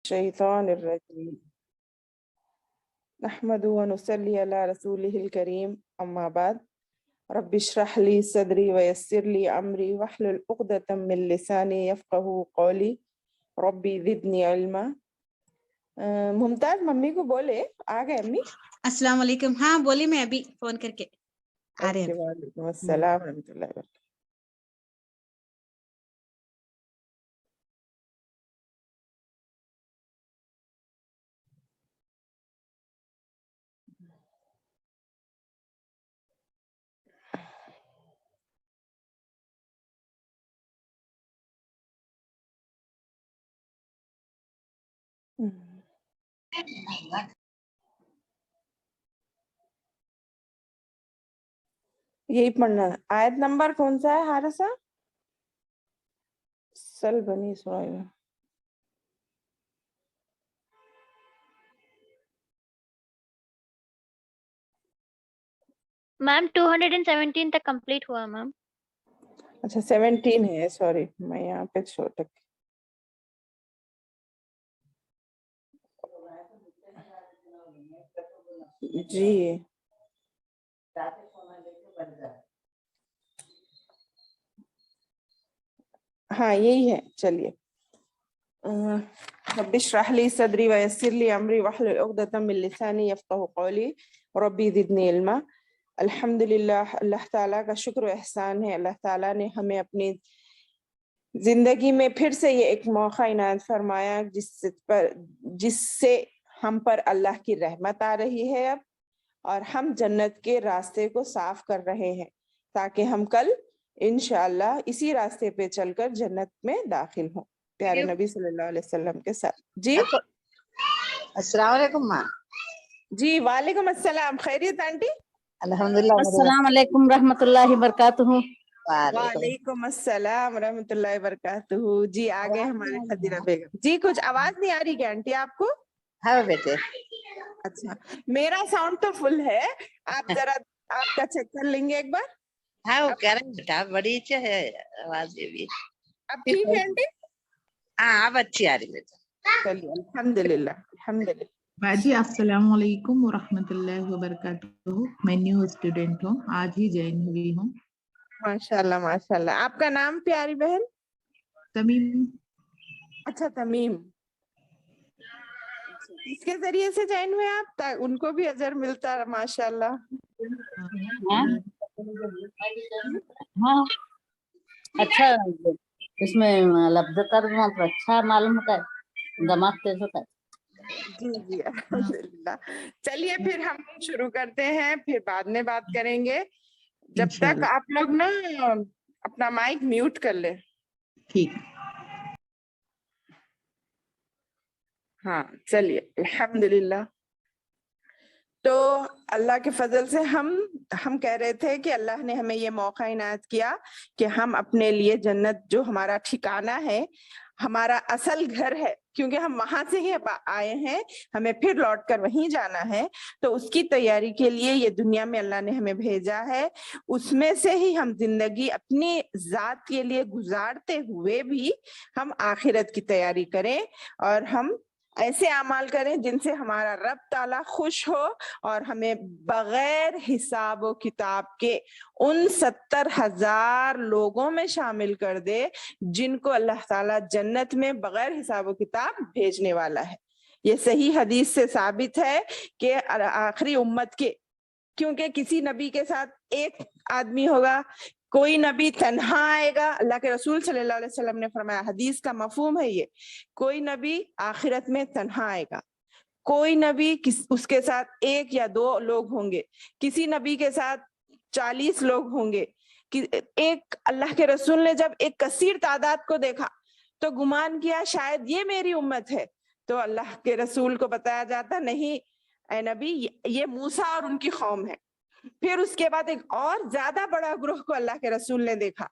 الشيطان الرجيم نحمده ونصلي على رسوله الكريم أما بعد رب اشرح لي صدري ويسر لي أمري واحلل عقدة من لساني يفقهوا قولي ربي زدني علما. ممتاز ممی کو بولے آ گئے امی. السلام علیکم. ہاں بولی میں ابھی فون کر کے آ رہے ہیں. وعلیکم السلام ورحمۃ اللہ وبرکاتہ. یہی پڑھنا ہے. آیت نمبر کون سا ہے حارثہ؟ سل بنی اسرائیل. میم 217 تک کمپلیٹ ہوا میم. اچھا 17 ہے, سوری میں یہاں پہ چھوٹا. جی ہاں یہی ہے. چلیے. رب اشرح لي صدري ويسر لي امري واحلل عقدة من لساني يفقهوا قولي ربي زدني علما. الحمدللہ, اللہ تعالیٰ کا شکر و احسان ہے. اللہ تعالیٰ نے ہمیں اپنی زندگی میں پھر سے یہ ایک موقع عنایت فرمایا جس سے ہم پر اللہ کی رحمت آ رہی ہے اب, اور ہم جنت کے راستے کو صاف کر رہے ہیں تاکہ ہم کل انشاءاللہ اسی راستے پہ چل کر جنت میں داخل ہوں پیارے نبی صلی اللہ علیہ وسلم کے ساتھ. جی السلام علیکم ماں. جی وعلیکم السلام. خیریت آنٹی؟ الحمدللہ. السلام علیکم رحمۃ اللہ وبرکاتہ. وعلیکم السلام رحمۃ اللہ وبرکاتہ. جی آگے ہمارے خدیرہ بیگم. جی کچھ آواز نہیں آ رہی کیا آنٹی آپ کو؟ ہاں بیٹے. اچھا میرا ساؤنڈ تو فل ہے, آپ ذرا آپ کا چیک کر لیں گے ایک بار. ہاں وہ کہہ رہے بیٹا بڑی اچھا ہے آواز. یہ بھی اب ٹھیک ہے آنٹی؟ ہاں اب اچھی آ رہی بیٹا. چلیے الحمدللہ الحمدللہ. باجی السلام علیکم ورحمۃ اللہ وبرکاتہ. میں نیو اسٹوڈینٹ ہوں, آج ہی جوائن ہوئی ہوں. ماشاء اللہ ماشاء اللہ. آپ کا نام پیاری بہن؟ تمیم. اچھا تمیم. اس کے ذریعے سے جوائن ہوئے آپ؟ ان کو بھی اجر ملتا ہے ماشاء اللہ. ہاں اچھا, اس میں لفظ طرز اچھا معلوم ہوتا ہے, دماغ تیز ہوتا ہے. جی جی الحمدللہ. چلیے پھر ہم شروع کرتے ہیں, پھر بعد میں بات کریں گے. جب تک آپ لوگ نا اپنا مائک میوٹ کر لیں. ٹھیک. ہاں چلیے الحمدللہ. تو اللہ کے فضل سے ہم کہہ رہے تھے کہ اللہ نے ہمیں یہ موقع عنایت کیا کہ ہم اپنے لیے جنت جو ہمارا ٹھکانہ ہے, ہمارا اصل گھر ہے, کیونکہ ہم وہاں سے ہی آئے ہیں, ہمیں پھر لوٹ کر وہیں جانا ہے. تو اس کی تیاری کے لیے یہ دنیا میں اللہ نے ہمیں بھیجا ہے. اس میں سے ہی ہم زندگی اپنی ذات کے لیے گزارتے ہوئے بھی ہم آخرت کی تیاری کریں, اور ہم ایسے اعمال کریں جن سے ہمارا رب تعالیٰ خوش ہو, اور ہمیں بغیر حساب و کتاب کے ان 70,000 لوگوں میں شامل کر دے جن کو اللہ تعالیٰ جنت میں بغیر حساب و کتاب بھیجنے والا ہے. یہ صحیح حدیث سے ثابت ہے کہ آخری امت کے, کیونکہ کسی نبی کے ساتھ ایک آدمی ہوگا, کوئی نبی تنہا آئے گا. اللہ کے رسول صلی اللہ علیہ وسلم نے فرمایا, حدیث کا مفہوم ہے یہ, کوئی نبی آخرت میں تنہا آئے گا, کوئی نبی اس کے ساتھ 1 یا 2 لوگ ہوں گے, کسی نبی کے ساتھ 40 لوگ ہوں گے. ایک اللہ کے رسول نے جب ایک کثیر تعداد کو دیکھا تو گمان کیا شاید یہ میری امت ہے. تو اللہ کے رسول کو بتایا جاتا, نہیں اے نبی یہ موسیٰ اور ان کی قوم ہے. پھر اس کے بعد ایک اور زیادہ بڑا گروہ کو اللہ کے رسول نے دیکھا,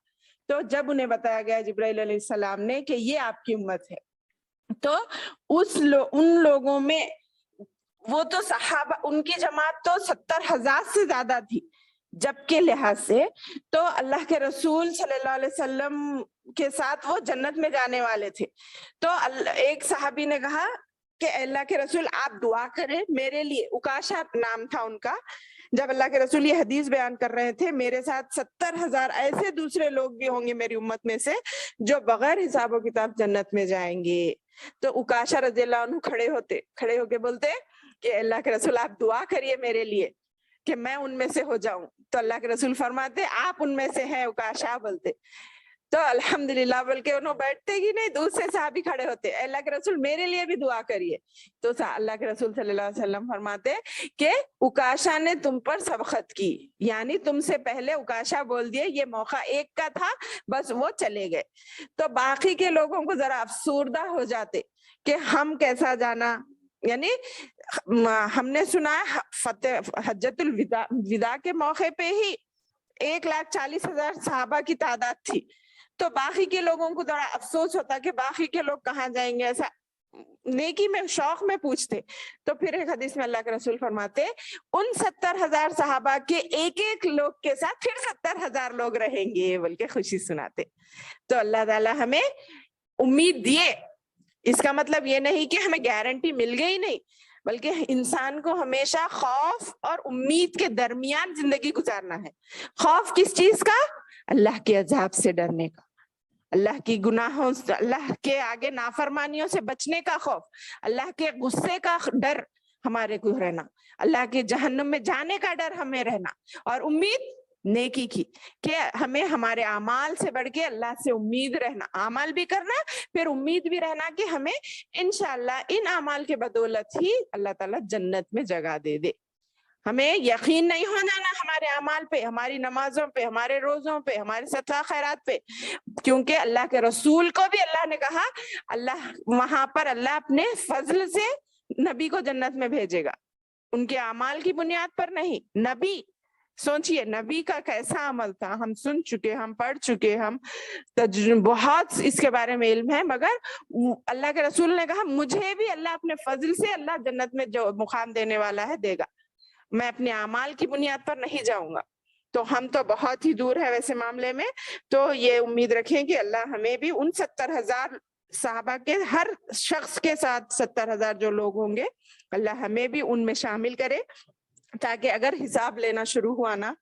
تو جب انہیں بتایا گیا جبرائیل علیہ السلام نے کہ یہ آپ کی امت ہے, تو ان لوگوں میں وہ تو صحابہ, ان کی جماعت تو 70,000 سے زیادہ تھی جب کے لحاظ سے. تو اللہ کے رسول صلی اللہ علیہ وسلم کے ساتھ وہ جنت میں جانے والے تھے. تو ایک صحابی نے کہا کہ اللہ کے رسول آپ دعا کریں میرے لیے. اکاشا نام تھا ان کا. جب اللہ کے رسول یہ حدیث بیان کر رہے تھے, میرے ساتھ 70,000 ایسے دوسرے لوگ بھی ہوں گے میری امت میں سے جو بغیر حساب و کتاب جنت میں جائیں گے. تو اکاشا رضی اللہ عنہ کھڑے ہو کے بولتے کہ اللہ کے رسول آپ دعا کریے میرے لیے کہ میں ان میں سے ہو جاؤں. تو اللہ کے رسول فرماتے آپ ان میں سے ہیں اکاشا بولتے. تو الحمدللہ بول کے انہوں بیٹھتے ہی نہیں, دوسرے صحابی کھڑے ہوتے, اللہ کے رسول میرے لیے بھی دعا کریے. تو اللہ کے رسول صلی اللہ علیہ وسلم فرماتے کہ اکاشا نے تم پر سبقت کی, یعنی تم سے پہلے اکاشا بول دیے, یہ موقع ایک کا تھا, بس وہ چلے گئے. تو باقی کے لوگوں کو ذرا افسردہ ہو جاتے کہ ہم کیسا جانا. یعنی ہم نے سنا حجۃ الوداع کے موقع پہ ہی 1,40,000 صحابہ کی تعداد تھی, تو باقی کے لوگوں کو ذرا افسوس ہوتا کہ باقی کے لوگ کہاں جائیں گے, ایسا نیکی میں شوق میں پوچھتے. تو پھر ایک حدیث میں اللہ کے رسول فرماتے ان 70,000 صحابہ کے ایک ایک لوگ کے ساتھ پھر 70,000 لوگ رہیں گے بول کے خوشی سناتے. تو اللہ تعالیٰ ہمیں امید دیے. اس کا مطلب یہ نہیں کہ ہمیں گارنٹی مل گئی نہیں, بلکہ انسان کو ہمیشہ خوف اور امید کے درمیان زندگی گزارنا ہے. خوف کس چیز کا؟ اللہ کے عذاب سے ڈرنے کا, اللہ کی گناہوں سے, اللہ کے آگے نافرمانیوں سے بچنے کا خوف, اللہ کے غصے کا ڈر ہمارے کو رہنا, اللہ کے جہنم میں جانے کا ڈر ہمیں رہنا, اور امید نیکی کی کہ ہمیں ہمارے اعمال سے بڑھ کے اللہ سے امید رہنا, اعمال بھی کرنا پھر امید بھی رہنا کہ ہمیں انشاءاللہ ان اعمال کے بدولت ہی اللہ تعالیٰ جنت میں جگہ دے دے. ہمیں یقین نہیں ہو جانا ہمارے اعمال پہ, ہماری نمازوں پہ, ہمارے روزوں پہ, ہمارے صدقہ خیرات پہ, کیونکہ اللہ کے رسول کو بھی اللہ نے کہا اللہ وہاں پر اللہ اپنے فضل سے نبی کو جنت میں بھیجے گا, ان کے اعمال کی بنیاد پر نہیں. نبی سوچئے نبی کا کیسا عمل تھا, ہم سن چکے, ہم پڑھ چکے, ہم بہت اس کے بارے میں علم ہے, مگر اللہ کے رسول نے کہا مجھے بھی اللہ اپنے فضل سے اللہ جنت میں جو مقام دینے والا ہے دے گا, میں اپنے اعمال کی بنیاد پر نہیں جاؤں گا. تو ہم تو بہت ہی دور ہے ویسے معاملے میں. تو یہ امید رکھیں کہ اللہ ہمیں بھی ان 70,000 صحابہ کے ہر شخص کے ساتھ 70,000 جو لوگ ہوں گے اللہ ہمیں بھی ان میں شامل کرے, تاکہ اگر حساب لینا شروع ہوا نا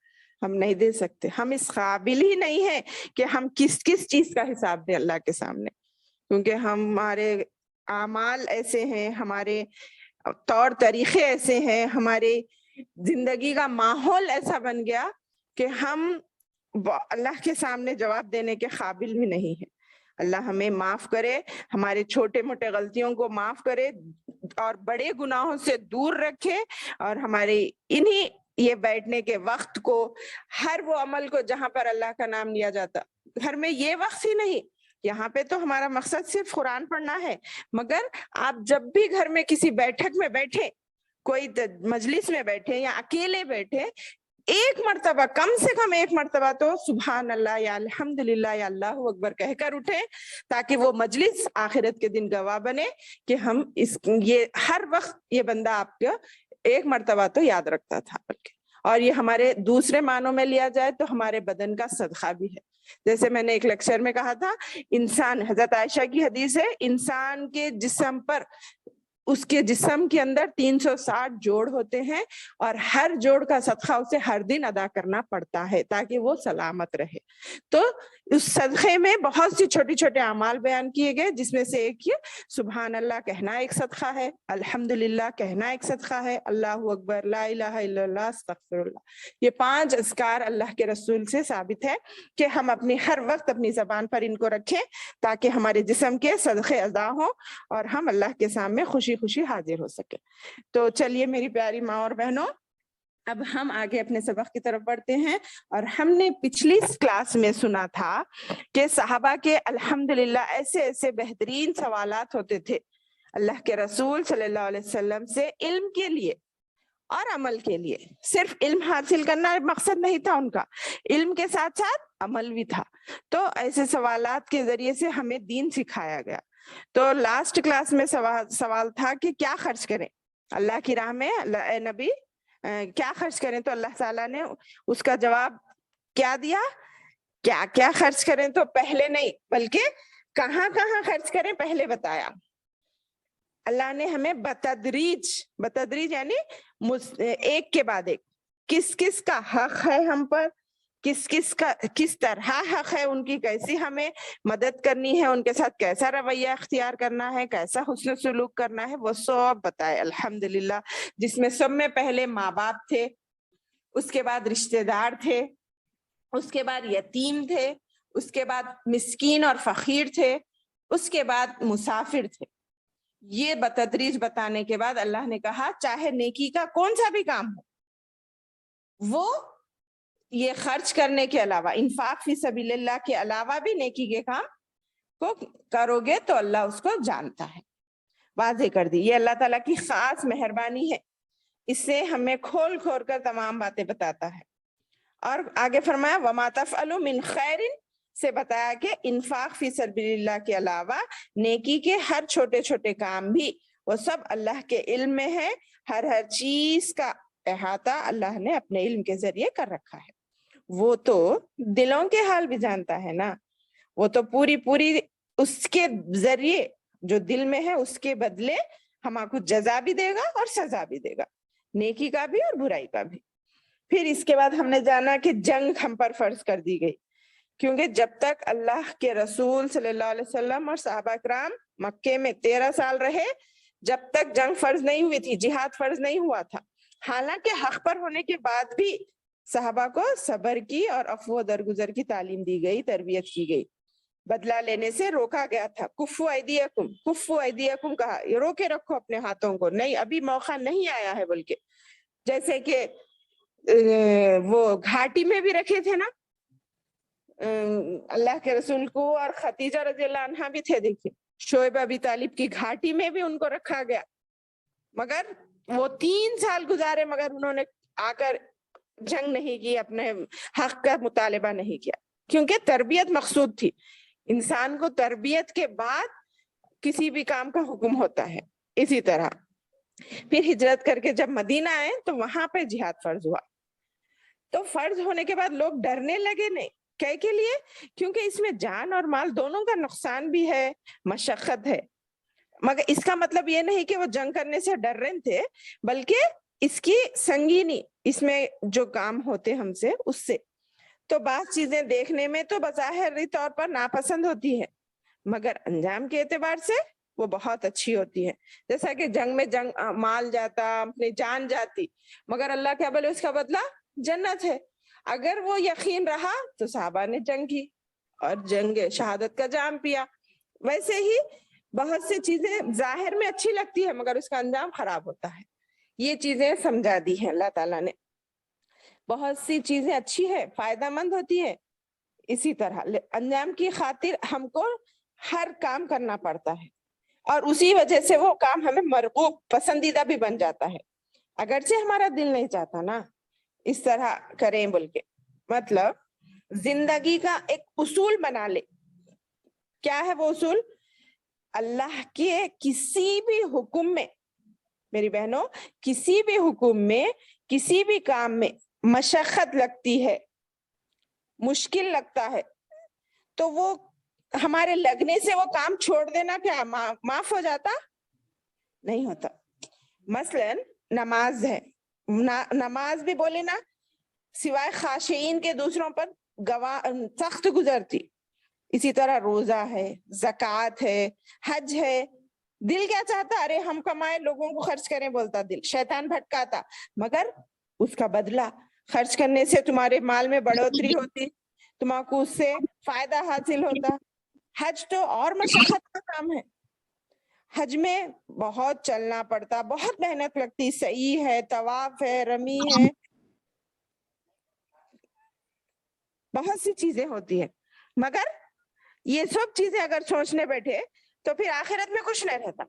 ہم نہیں دے سکتے, ہم اس قابل ہی نہیں ہیں کہ ہم کس چیز کا حساب دیں اللہ کے سامنے, کیونکہ ہمارے اعمال ایسے ہیں, ہمارے طور طریقے ایسے ہیں, ہمارے زندگی کا ماحول ایسا بن گیا کہ ہم اللہ کے سامنے جواب دینے کے قابل بھی نہیں ہیں. اللہ ہمیں معاف کرے, ہمارے چھوٹے موٹے غلطیوں کو معاف کرے اور بڑے گناہوں سے دور رکھے, اور ہمارے انہی یہ بیٹھنے کے وقت کو, ہر وہ عمل کو جہاں پر اللہ کا نام لیا جاتا, گھر میں یہ وقت ہی نہیں, یہاں پہ تو ہمارا مقصد صرف قرآن پڑھنا ہے, مگر آپ جب بھی گھر میں کسی بیٹھک میں بیٹھے, کوئی مجلس میں بیٹھے یا اکیلے بیٹھے, ایک مرتبہ کم سے کم ایک مرتبہ تو سبحان اللہ یا الحمدللہ یا اللہ اکبر کہہ کر اٹھے, تاکہ وہ مجلس آخرت کے دن گواہ بنے کہ ہم یہ ہر وقت یہ بندہ آپ کا ایک مرتبہ تو یاد رکھتا تھا. بلکہ اور یہ ہمارے دوسرے معنوں میں لیا جائے تو ہمارے بدن کا صدقہ بھی ہے. جیسے میں نے ایک لیکچر میں کہا تھا, انسان, حضرت عائشہ کی حدیث ہے, انسان کے جسم پر, اس کے جسم کے اندر 360 جوڑ ہوتے ہیں, اور ہر جوڑ کا صدقہ اسے ہر دن ادا کرنا پڑتا ہے تاکہ وہ سلامت رہے. تو اس صدقے میں بہت سی چھوٹی چھوٹے اعمال بیان کیے گئے, جس میں سے ایک یہ سبحان اللہ کہنا ایک صدقہ ہے, الحمدللہ کہنا ایک صدقہ ہے, اللہ اکبر, لا الہ الا اللہ, استغفر اللہ. یہ 5 اذکار اللہ کے رسول سے ثابت ہے کہ ہم اپنی ہر وقت اپنی زبان پر ان کو رکھیں, تاکہ ہمارے جسم کے صدقے ادا ہوں اور ہم اللہ کے سامنے خوشی خوشی حاضر ہو سکے. تو چلیے میری پیاری ماں اور بہنوں, اب ہم آگے اپنے سبق کی طرف بڑھتے ہیں. اور ہم نے پچھلی کلاس میں سنا تھا کہ صحابہ کے الحمدللہ ایسے ایسے بہترین سوالات ہوتے تھے اللہ کے رسول صلی اللہ علیہ وسلم سے, علم کے لیے اور عمل کے لیے. صرف علم حاصل کرنا مقصد نہیں تھا ان کا, علم کے ساتھ ساتھ عمل بھی تھا. تو ایسے سوالات کے ذریعے سے ہمیں دین سکھایا گیا. تو لاسٹ کلاس میں سوال تھا کہ کیا خرچ کریں اللہ کی راہ میں, اے نبی کیا خرچ کریں؟ تو اللہ تعالیٰ نے اس کا جواب کیا دیا, کیا خرچ کریں تو پہلے نہیں بلکہ کہاں کہاں خرچ کریں پہلے بتایا. اللہ نے ہمیں بتدریج یعنی ایک کے بعد ایک کس کس کا حق ہے ہم پر, کس کا کس طرح حق ہے ان کی, کیسی ہمیں مدد کرنی ہے, ان کے ساتھ کیسا رویہ اختیار کرنا ہے, کیسا حسن سلوک کرنا ہے, وہ سب بتائے الحمدللہ. جس میں سب میں پہلے ماں باپ تھے, اس کے بعد رشتہ دار تھے, اس کے بعد یتیم تھے, اس کے بعد مسکین اور فقیر تھے, اس کے بعد مسافر تھے. یہ بتدریج بتانے کے بعد اللہ نے کہا چاہے نیکی کا کون سا بھی کام ہو, وہ یہ خرچ کرنے کے علاوہ, انفاق فی سبیل اللہ کے علاوہ بھی نیکی کے کام کو کرو گے تو اللہ اس کو جانتا ہے. واضح کر دی. یہ اللہ تعالیٰ کی خاص مہربانی ہے, اس سے ہمیں کھول کھول کر تمام باتیں بتاتا ہے. اور آگے فرمایا وما تفعلوا من خیر سے بتایا کہ انفاق فی سبیل اللہ کے علاوہ نیکی کے ہر چھوٹے چھوٹے کام بھی وہ سب اللہ کے علم میں ہے. ہر چیز کا احاطہ اللہ نے اپنے علم کے ذریعے کر رکھا ہے. وہ تو دلوں کے حال بھی جانتا ہے نا, وہ تو پوری اس کے ذریعے جو دل میں ہے اس کے بدلے ہم کو جزا بھی دے گا اور سزا بھی دے گا, نیکی کا بھی اور برائی کا بھی. پھر اس کے بعد ہم نے جانا کہ جنگ ہم پر فرض کر دی گئی, کیونکہ جب تک اللہ کے رسول صلی اللہ علیہ وسلم اور صحابہ کرام مکے میں 13 سال رہے, جب تک جنگ فرض نہیں ہوئی تھی, جہاد فرض نہیں ہوا تھا. حالانکہ حق پر ہونے کے بعد بھی صحابہ کو صبر کی اور عفو و درگزر کی تعلیم دی گئی, تربیت کی گئی. بدلہ لینے سے روکا گیا تھا. کفو ایدیکم کہا, یہ روکے رکھو اپنے ہاتھوں کو, نہیں ابھی موقع نہیں آیا ہے. بلکہ جیسے کہ وہ گھاٹی میں بھی رکھے تھے نا اللہ کے رسول کو, اور خدیجہ رضی اللہ عنہا بھی تھے. دیکھیں شعیب ابی طالب کی گھاٹی میں بھی ان کو رکھا گیا, مگر وہ 3 سال گزارے مگر انہوں نے آ کر جنگ نہیں کی, اپنے حق کا مطالبہ نہیں کیا, کیونکہ تربیت مقصود تھی. انسان کو تربیت کے بعد کسی بھی کام کا حکم ہوتا ہے. اسی طرح پھر ہجرت کر کے جب مدینہ آئے تو وہاں پہ جہاد فرض ہوا. تو فرض ہونے کے بعد لوگ ڈرنے لگے. نہیں, کیا کے لیے؟ کیونکہ اس میں جان اور مال دونوں کا نقصان بھی ہے, مشقت ہے. مگر اس کا مطلب یہ نہیں کہ وہ جنگ کرنے سے ڈر رہے تھے, بلکہ اس کی سنگینی, اس میں جو کام ہوتے ہم سے اس سے. تو بعض چیزیں دیکھنے میں تو بظاہری طور پر ناپسند ہوتی ہے, مگر انجام کے اعتبار سے وہ بہت اچھی ہوتی ہے. جیسا کہ جنگ میں مال جاتا, اپنی جان جاتی, مگر اللہ کیا بولے اس کا بدلہ جنت ہے. اگر وہ یقین رہا تو صحابہ نے جنگ کی اور جنگ شہادت کا جام پیا. ویسے ہی بہت سی چیزیں ظاہر میں اچھی لگتی ہے مگر اس کا انجام خراب ہوتا ہے. یہ چیزیں سمجھا دی ہیں اللہ تعالیٰ نے. بہت سی چیزیں اچھی ہے, فائدہ مند ہوتی ہے, اسی طرح انجام کی خاطر ہم کو ہر کام کرنا پڑتا ہے, اور اسی وجہ سے وہ کام ہمیں مرغوب, پسندیدہ بھی بن جاتا ہے, اگرچہ ہمارا دل نہیں چاہتا نا اس طرح کریں بول کے. مطلب زندگی کا ایک اصول بنا لے. کیا ہے وہ اصول؟ اللہ کے کسی بھی حکم میں, میری بہنوں, کسی بھی حکم میں, کسی بھی کام میں مشقت لگتی ہے, مشکل لگتا ہے, تو وہ ہمارے لگنے سے وہ کام چھوڑ دینا کیا معاف ہو جاتا؟ نہیں ہوتا. مثلا نماز ہے, نماز بھی بولے نا سوائے خاشعین کے دوسروں پر سخت گزرتی. اسی طرح روزہ ہے, زکوٰۃ ہے, حج ہے. دل کیا چاہتا؟ ارے ہم کمائے لوگوں کو خرچ کریں بولتا دل, شیطان بھٹکاتا. مگر اس کا بدلہ خرچ کرنے سے تمہارے مال میں بڑھوتری ہوتی, تمہارے کو اس سے فائدہ حاصل ہوتا. حج تو اور مشقت کا کام ہے, حج میں بہت چلنا پڑتا, بہت محنت لگتی, صحیح ہے, طواف ہے, رمی ہے, بہت سی چیزیں ہوتی ہیں. مگر یہ سب چیزیں اگر سوچنے بیٹھے تو پھر آخرت میں کچھ نہیں رہتا,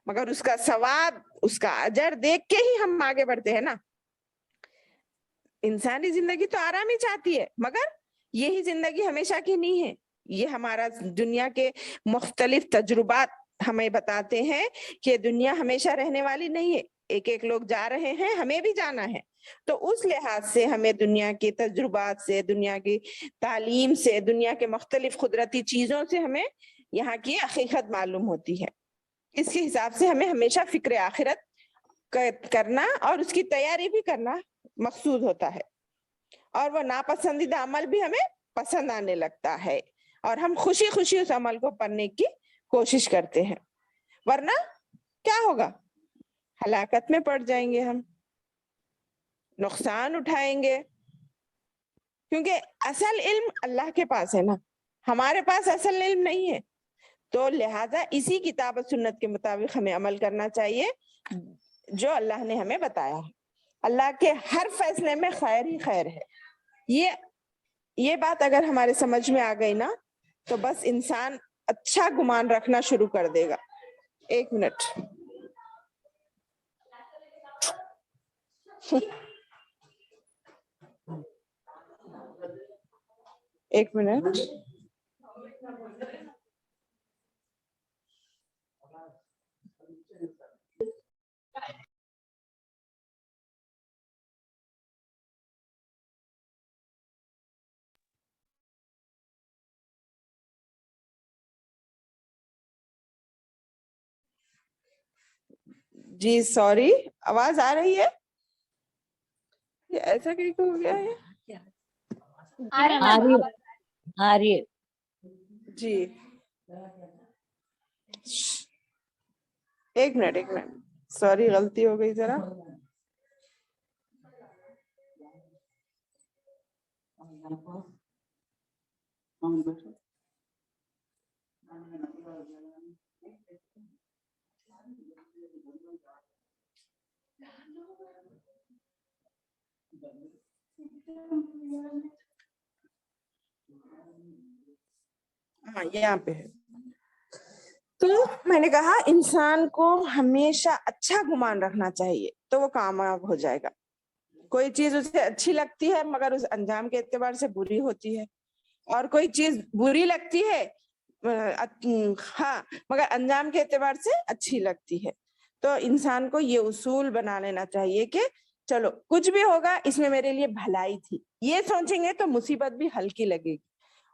مگر اس کا ثواب, اس کا اجر دیکھ کے ہی ہم آگے بڑھتے ہیں نا. انسانی زندگی تو آرام ہی چاہتی ہے, مگر یہی زندگی ہمیشہ کی نہیں ہے. یہ ہمارا دنیا کے مختلف تجربات ہمیں بتاتے ہیں کہ دنیا ہمیشہ رہنے والی نہیں ہے. ایک ایک لوگ جا رہے ہیں, ہمیں بھی جانا ہے. تو اس لحاظ سے ہمیں دنیا کے تجربات سے, دنیا کی تعلیم سے, دنیا کے مختلف قدرتی چیزوں سے ہمیں یہاں کی حقیقت معلوم ہوتی ہے. اس کے حساب سے ہمیں ہمیشہ فکر آخرت کرنا اور اس کی تیاری بھی کرنا مقصود ہوتا ہے، اور وہ ناپسندیدہ عمل بھی ہمیں پسند آنے لگتا ہے اور ہم خوشی خوشی اس عمل کو پڑھنے کی کوشش کرتے ہیں، ورنہ کیا ہوگا؟ ہلاکت میں پڑ جائیں گے، ہم نقصان اٹھائیں گے، کیونکہ اصل علم اللہ کے پاس ہے نا، ہمارے پاس اصل علم نہیں ہے۔ تو لہٰذا اسی کتاب و سنت کے مطابق ہمیں عمل کرنا چاہیے جو اللہ نے ہمیں بتایا ہے۔ اللہ کے ہر فیصلے میں خیر ہی خیر ہے، یہ بات اگر ہمارے سمجھ میں آ گئی نا تو بس انسان اچھا گمان رکھنا شروع کر دے گا۔ ایک منٹ، ایک منٹ۔ جی سوری، آواز آ رہی ہے؟ یہ ایسا کہیں ہو گیا ہے؟ آ رہی ہے جی ایک منٹ سوری، غلطی ہو گئی ذرا۔ ہاں یہاں پہ ہے۔ تو میں نے کہا انسان کو ہمیشہ اچھا گمان رکھنا چاہیے تو وہ کامیاب ہو جائے گا۔ کوئی چیز اسے اچھی لگتی ہے مگر اس انجام کے اعتبار سے بری ہوتی ہے، اور کوئی چیز بری لگتی ہے ہاں مگر انجام کے اعتبار سے اچھی لگتی ہے۔ تو انسان کو یہ اصول بنا لینا چاہیے کہ چلو کچھ بھی ہوگا اس میں میرے لیے بھلائی تھی، یہ سوچیں گے تو مصیبت بھی ہلکی لگے گی۔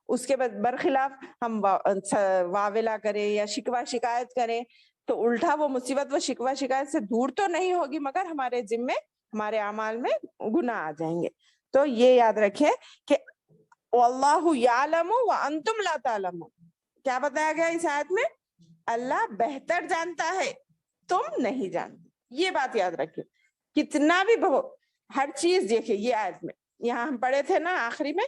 اس کے بعد برخلاف ہم واویلا کریں یا شکوہ شکایت کریں تو الٹا وہ مصیبت وہ شکوہ شکایت سے دور تو نہیں ہوگی مگر ہمارے ذمے ہمارے اعمال میں گناہ آ جائیں گے۔ تو یہ یاد رکھیں کہ واللہ یعلم وانتم لا تعلمون، کیا بتایا گیا اس آیت میں؟ اللہ بہتر جانتا ہے، تم نہیں جانتے۔ یہ بات یاد رکھیں، کتنا بھی ہر چیز دیکھیں یہ آیت میں، یہاں ہم پڑھے تھے نا آخری میں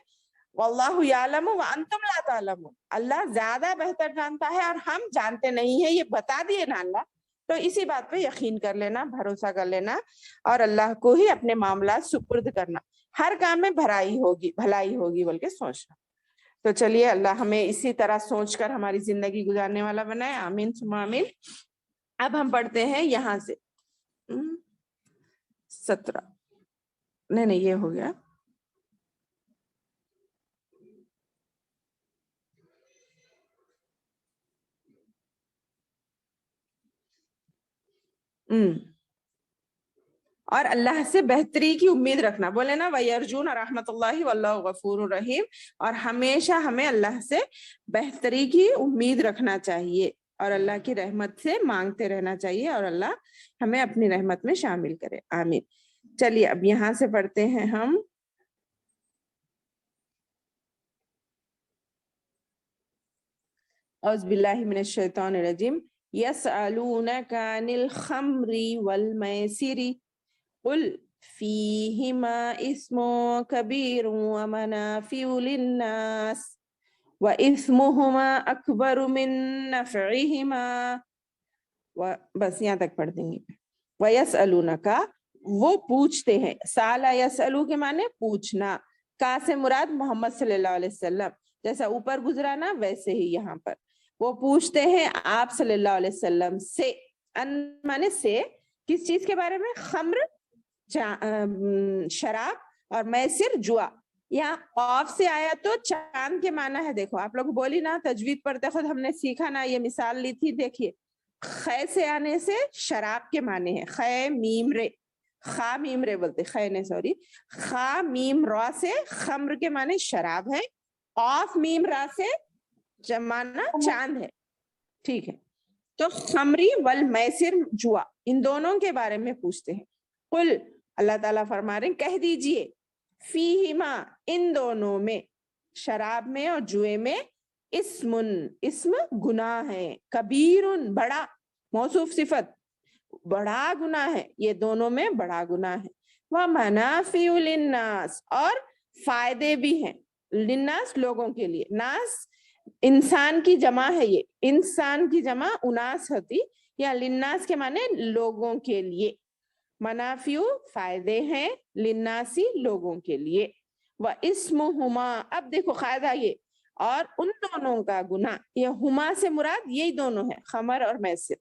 واللہ یعلم وانتم لا تعلمون، اللہ زیادہ بہتر جانتا ہے اور ہم جانتے نہیں ہیں، یہ بتا دیے نا اللہ، تو اسی بات پہ یقین کر لینا، بھروسہ کر لینا اور اللہ کو ہی اپنے معاملات سپرد کرنا۔ ہر کام میں بھلائی ہوگی بلکہ سوچنا۔ تو چلیے اللہ ہمیں اسی طرح سوچ کر ہماری زندگی گزارنے والا بنائے، آمین ثم آمین۔ اب ہم پڑھتے ہیں یہاں سے 17، نہیں یہ ہو گیا۔ اور اللہ سے بہتری کی امید رکھنا، بولے نا وَيَرْجُونَ رَحْمَتَ اللَّهِ وَاللَّهُ غَفُورٌ رَحِيمٌ، اور ہمیشہ ہمیں اللہ سے بہتری کی امید رکھنا چاہیے اور اللہ کی رحمت سے مانگتے رہنا چاہیے، اور اللہ ہمیں اپنی رحمت میں شامل کرے، آمین۔ چلیے اب یہاں سے پڑھتے ہیں ہم اعوذ باللہ من الشیطان الرجیم۔ يَسْأَلُونَكَ عَنِ الْخَمْرِ وَالْمَيْسِرِ قل فيهما اسم كبير ومنافع للناس وإثمهما أكبر من نفعهما، بس یہاں تک پڑھ دیں گے۔ وَيَسْأَلُونَكَ، وہ پوچھتے ہیں، سالا یسألو کے معنی پوچھنا، کا سے مراد محمد صلی اللہ علیہ وسلم، جیسا اوپر گزرا نا ویسے ہی یہاں پر وہ پوچھتے ہیں آپ صلی اللہ علیہ وسلم سے، ان معنی سے کس چیز کے بارے میں؟ خمر شراب اور میسر جوا۔ یہاں قاف سے آیا تو چاند کے معنی ہے، دیکھو آپ لوگ بولی نا تجوید پڑھتے خود ہم نے سیکھا نا، یہ مثال لی تھی، دیکھیے خے سے آنے سے شراب کے معنی ہے، خے میم رے، خا میم رے بولتے، خے نے سوری، خا میم را سے خمر کے معنی شراب ہے، قاف میم را سے معنی چاند ہے، ٹھیک ہے۔ تو خمری ول میسر جوا ان دونوں کے بارے میں پوچھتے ہیں. قل اللہ تعالیٰ فرما رہے ہیں کہہ دیجئے فیہما ان دونوں میں, شراب میں اور جوئے میں, اسم گناہ ہے, کبیرن بڑا, موصوف صفت بڑا گناہ ہے, یہ دونوں میں بڑا گناہ ہے. ومنافع للناس اور فائدے بھی ہیں, للناس لوگوں کے لیے, ناس انسان کی جمع ہے, یہ انسان کی جمع اناس ہوتی, یا للناس کے معنی لوگوں کے لیے, منافع فائدے ہیں, للناسی لوگوں کے لیے. واسمہما اب دیکھو قاعدہ یہ, اور ان دونوں کا گناہ, یہ ہما سے مراد یہی دونوں ہے, خمر اور میسر.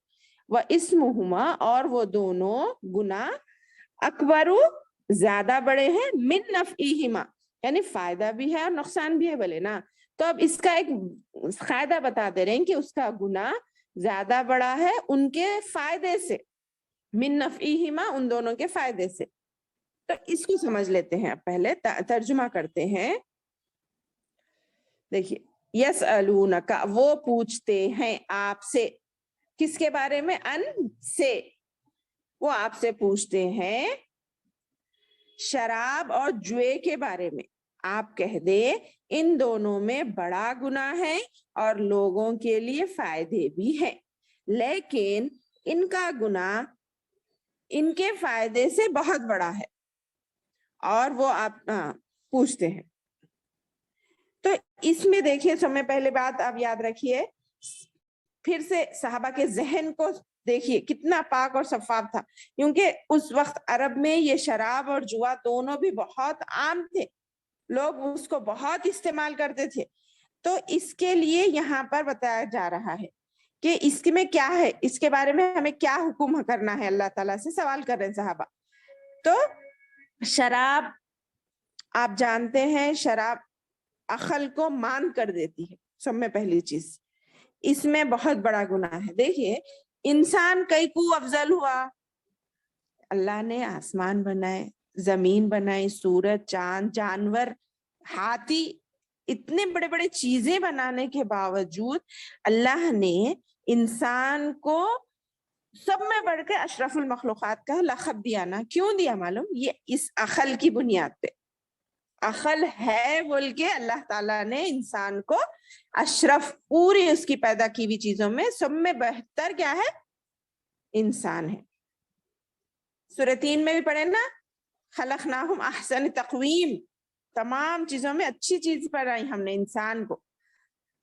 واسمہما اور وہ دونوں گناہ, اکبرو زیادہ بڑے ہیں, من نفعہما یعنی فائدہ بھی ہے اور نقصان بھی ہے بولے نا. تو اب اس کا ایک قاعدہ بتا دے رہے ہیں کہ اس کا گناہ زیادہ بڑا ہے ان کے فائدے سے, من نفعہما ان دونوں کے فائدے سے. تو اس کو سمجھ لیتے ہیں, پہلے ترجمہ کرتے ہیں. دیکھیے یسألونک وہ پوچھتے ہیں آپ سے, کس کے بارے میں, ان سے, وہ آپ سے پوچھتے ہیں شراب اور جوئے کے بارے میں. آپ کہہ دے ان دونوں میں بڑا گناہ ہے اور لوگوں کے لیے فائدے بھی ہیں, لیکن ان کا گناہ ان کے فائدے سے بہت بڑا ہے, اور وہ آپ پوچھتے ہیں. تو اس میں دیکھیے سب میں پہلے بات آپ یاد رکھیے, پھر سے صحابہ کے ذہن کو دیکھیے کتنا پاک اور شفاف تھا, کیونکہ اس وقت عرب میں یہ شراب اور جوا دونوں بھی بہت عام تھے, لوگ اس کو بہت استعمال کرتے تھے. تو اس کے لیے یہاں پر بتایا جا رہا ہے کہ اس میں کیا ہے, اس کے بارے میں ہمیں کیا حکم کرنا ہے, اللہ تعالیٰ سے سوال کر رہے ہیں صحابہ. تو شراب آپ جانتے ہیں, شراب عقل کو مان کر دیتی ہے, سب میں پہلی چیز, اس میں بہت بڑا گناہ ہے. دیکھیے انسان کئی کو افضل ہوا, اللہ نے آسمان بنائے, زمین بنائی, سورج, چاند, جانور, ہاتھی, اتنے بڑے بڑے چیزیں بنانے کے باوجود اللہ نے انسان کو سب میں بڑھ کے اشرف المخلوقات کا لقب دیا نا. کیوں دیا معلوم, یہ اس عقل کی بنیاد پہ, عقل ہے بول کے اللہ تعالیٰ نے انسان کو اشرف, پوری اس کی پیدا کی ہوئی چیزوں میں سب میں بہتر کیا ہے, انسان ہے. سورہ 3 میں بھی پڑھے نا, خلقناہم احسن تقویم, تمام چیزوں میں اچھی چیز پڑھائی ہم نے انسان کو.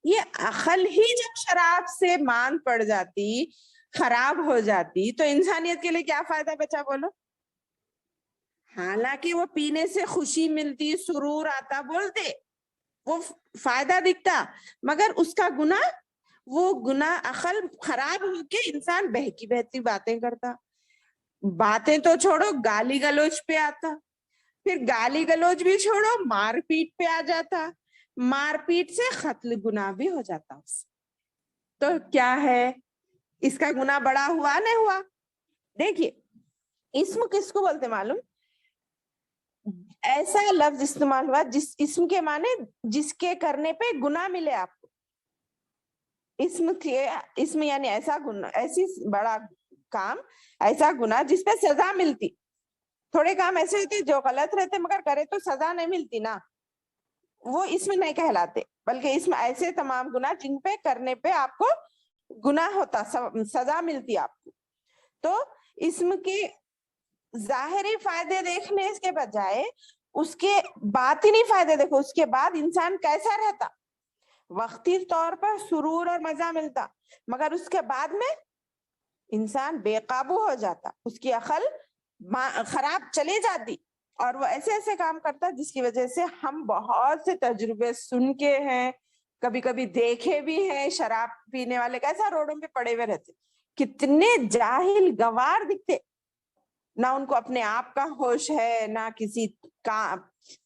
یہ عقل ہی جب شراب سے مان پڑ جاتی, خراب ہو جاتی, تو انسانیت کے لیے کیا فائدہ بچا بولو. حالانکہ وہ پینے سے خوشی ملتی, سرور آتا, بولتے وہ فائدہ دکھتا, مگر اس کا گناہ, وہ گناہ عقل خراب ہو کے انسان بہکی بہتی باتیں کرتا. باتیں تو چھوڑو, گالی گلوچ پہ آتا, پھر گالی گلوچ بھی چھوڑو, مار پیٹ پہ آ جاتا, مار پیٹ سے قتل گناہ بھی ہو جاتا اس. تو کیا ہے, اس کا گناہ بڑا ہوا نہیں ہوا. دیکھیے اسم کس کو بولتے معلوم, ایسا لفظ استعمال ہوا جس اسم کے معنی جس کے کرنے پہ گناہ ملے آپ کو. اسم یعنی ایسا گناہ, ایسی بڑا کام, ایسا گناہ جس پہ سزا ملتی. تھوڑے کام ایسے ہوتے جو غلط رہتے مگر کرے تو سزا نہیں ملتی نا, وہ اسم نہیں کہلاتے, بلکہ اسم ایسے تمام گناہ جن پہ کرنے پہ آپ کو گناہ ہوتا, سزا ملتی آپ کو. تو اسم کے ظاہری فائدے دیکھنے اس کے بجائے اس کے باطنی فائدے دیکھو. اس کے بعد انسان کیسا رہتا, وقتی طور پر سرور اور مزہ ملتا, مگر اس کے بعد میں انسان بے قابو ہو جاتا, اس کی عقل خراب چلی جاتی, اور وہ ایسے ایسے کام کرتا جس کی وجہ سے ہم بہت سے تجربے سن کے ہیں, کبھی کبھی دیکھے بھی ہیں. شراب پینے والے کیسا روڈوں پہ پڑے ہوئے رہتے, کتنے جاہل گوار دکھتے, نہ ان کو اپنے آپ کا ہوش ہے, نہ کسی کا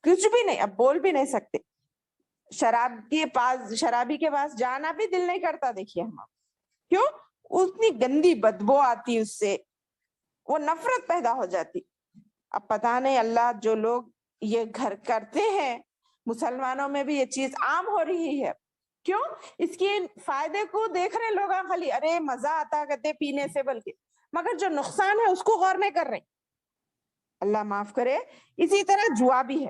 کچھ بھی نہیں, اب بول بھی نہیں سکتے. شرابی کے پاس جانا بھی دل نہیں کرتا. دیکھیے ہم کیوں, اتنی گندی بدبو آتی اس سے, وہ نفرت پیدا ہو جاتی. اب پتہ نہیں اللہ, جو لوگ یہ گھر کرتے ہیں, مسلمانوں میں بھی یہ چیز عام ہو رہی ہے, کیوں؟ اس کے فائدے کو دیکھ رہے لوگ خالی ارے مزہ آتا کہتے پینے سے، بلکہ مگر جو نقصان ہے اس کو غور نہیں کر رہے. اللہ معاف کرے. اسی طرح جوا بھی ہے.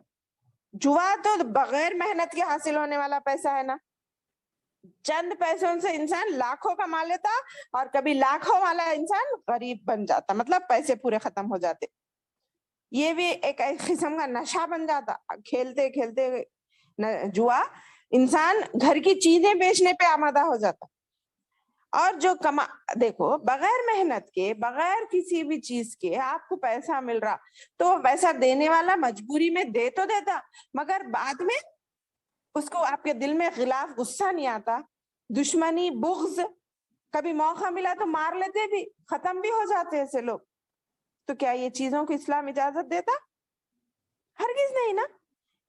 جوا تو بغیر محنت کے حاصل ہونے والا پیسہ ہے نا. چند پیسوں سے انسان لاکھوں کما لیتا اور کبھی لاکھوں والا انسان غریب بن جاتا، مطلب پیسے پورے ختم ہو جاتے. یہ بھی ایک قسم کا نشہ بن جاتا. کھیلتے کھیلتے جوا انسان گھر کی چیزیں بیچنے پہ آمادہ ہو جاتا. اور جو دیکھو بغیر محنت کے، بغیر کسی بھی چیز کے آپ کو پیسہ مل رہا تو پیسہ دینے والا مجبوری میں دے تو دیتا، مگر بعد میں اس کو آپ کے دل میں غلاف، غصہ نہیں آتا، دشمنی، بغض. کبھی موقع ملا تو مار لیتے بھی، ختم بھی ہو جاتے ایسے لوگ. تو کیا یہ چیزوں کو اسلام اجازت دیتا؟ ہرگز نہیں نا.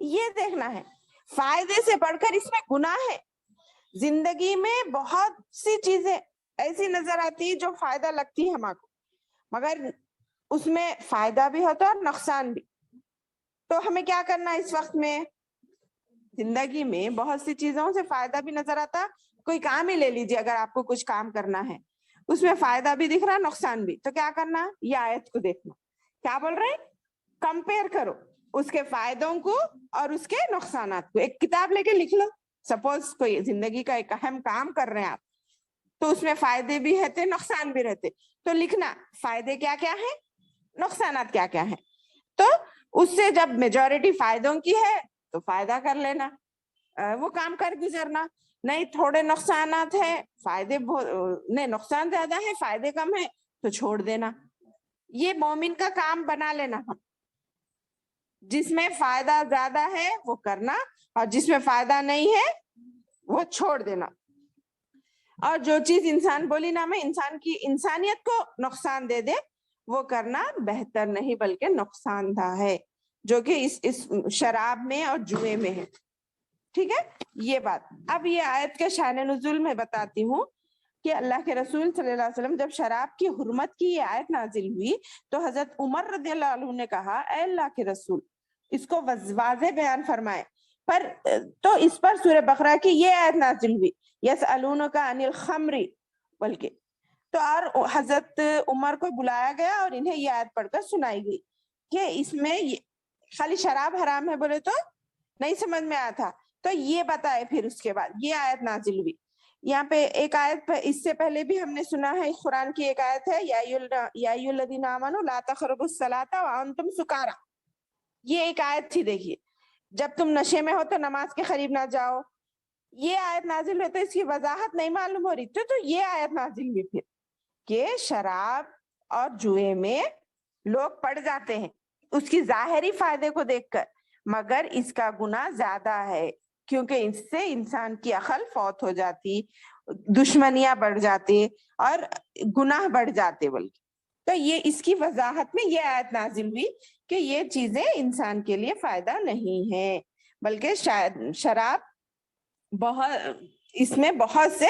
یہ دیکھنا ہے فائدے سے بڑھ کر اس میں گناہ ہے. زندگی میں بہت سی چیزیں ایسی نظر آتی جو فائدہ لگتی ہے ہمارے کو، مگر اس میں فائدہ بھی ہوتا اور نقصان بھی. تو ہمیں کیا کرنا ہے اس وقت میں؟ زندگی میں بہت سی چیزوں سے فائدہ بھی نظر آتا. کوئی کام ہی لے لیجیے، اگر آپ کو کچھ کام کرنا ہے اس میں فائدہ بھی دکھ رہا، نقصان بھی، تو کیا کرنا؟ یہ آیت کو دیکھنا. کیا بول رہے ہیں؟ کمپیئر کرو اس کے فائدوں کو اور اس کے نقصانات کو. ایک کتاب لے کے لکھ لو. سپوز کوئی زندگی کا ایک اہم کام کر رہے ہیں آپ، تو اس میں فائدے بھی رہتے، نقصان بھی رہتے. تو لکھنا فائدے کیا کیا ہیں، نقصانات کیا کیا ہیں. تو اس سے جب میجورٹی فائدوں کی ہے تو فائدہ کر لینا، وہ کام کر گزرنا. نہیں تھوڑے نقصانات ہیں، فائدے نہیں، نقصان زیادہ ہے فائدے کم ہے، تو چھوڑ دینا. یہ مومن کا کام بنا لینا. ہم جس میں فائدہ زیادہ ہے وہ کرنا، اور جس میں فائدہ نہیں ہے وہ چھوڑ دینا. اور جو چیز انسان بولی نا میں انسان کی انسانیت کو نقصان دے دے، وہ کرنا بہتر نہیں بلکہ نقصان دہ ہے، جو کہ اس شراب میں اور جوئے میں ہے. ٹھیک ہے یہ بات. اب یہ آیت کے شان نزول میں بتاتی ہوں کہ اللہ کے رسول صلی اللہ علیہ وسلم جب شراب کی حرمت کی یہ آیت نازل ہوئی تو حضرت عمر رضی اللہ عنہ نے کہا اے اللہ کے رسول اس کو واضح بیان فرمائے. تو اس پر سورہ بقرہ کی یہ آیت نازل ہوئی یسألونک عن الخمر، بلکہ تو اور حضرت عمر کو بلایا گیا اور انہیں یہ آیت پڑھ کر سنائی گئی کہ اس میں خالی شراب حرام ہے بولے تو نہیں سمجھ میں آیا تھا، تو یہ بتائے. پھر اس کے بعد یہ آیت نازل ہوئی. یہاں پہ ایک آیت اس سے پہلے بھی ہم نے سنا ہے، قرآن کی ایک آیت ہے یا ایھا الذین آمنوا لا تقربوا الصلاۃ وانتم سکارى. یہ ایک آیت تھی. دیکھیے جب تم نشے میں ہو تو نماز کے قریب نہ جاؤ. یہ آیت نازل ہوئی تو اس کی وضاحت نہیں معلوم ہو رہی تو یہ آیت نازل ہوئی پھر کہ شراب اور جوئے میں لوگ پڑ جاتے ہیں اس کی ظاہری فائدے کو دیکھ کر، مگر اس کا گناہ زیادہ ہے کیونکہ اس سے انسان کی عقل فوت ہو جاتی، دشمنیاں بڑھ جاتی اور گناہ بڑھ جاتے. بلکہ تو یہ اس کی وضاحت میں یہ آیت نازل ہوئی کہ یہ چیزیں انسان کے لیے فائدہ نہیں ہے، بلکہ شراب اس میں بہت سے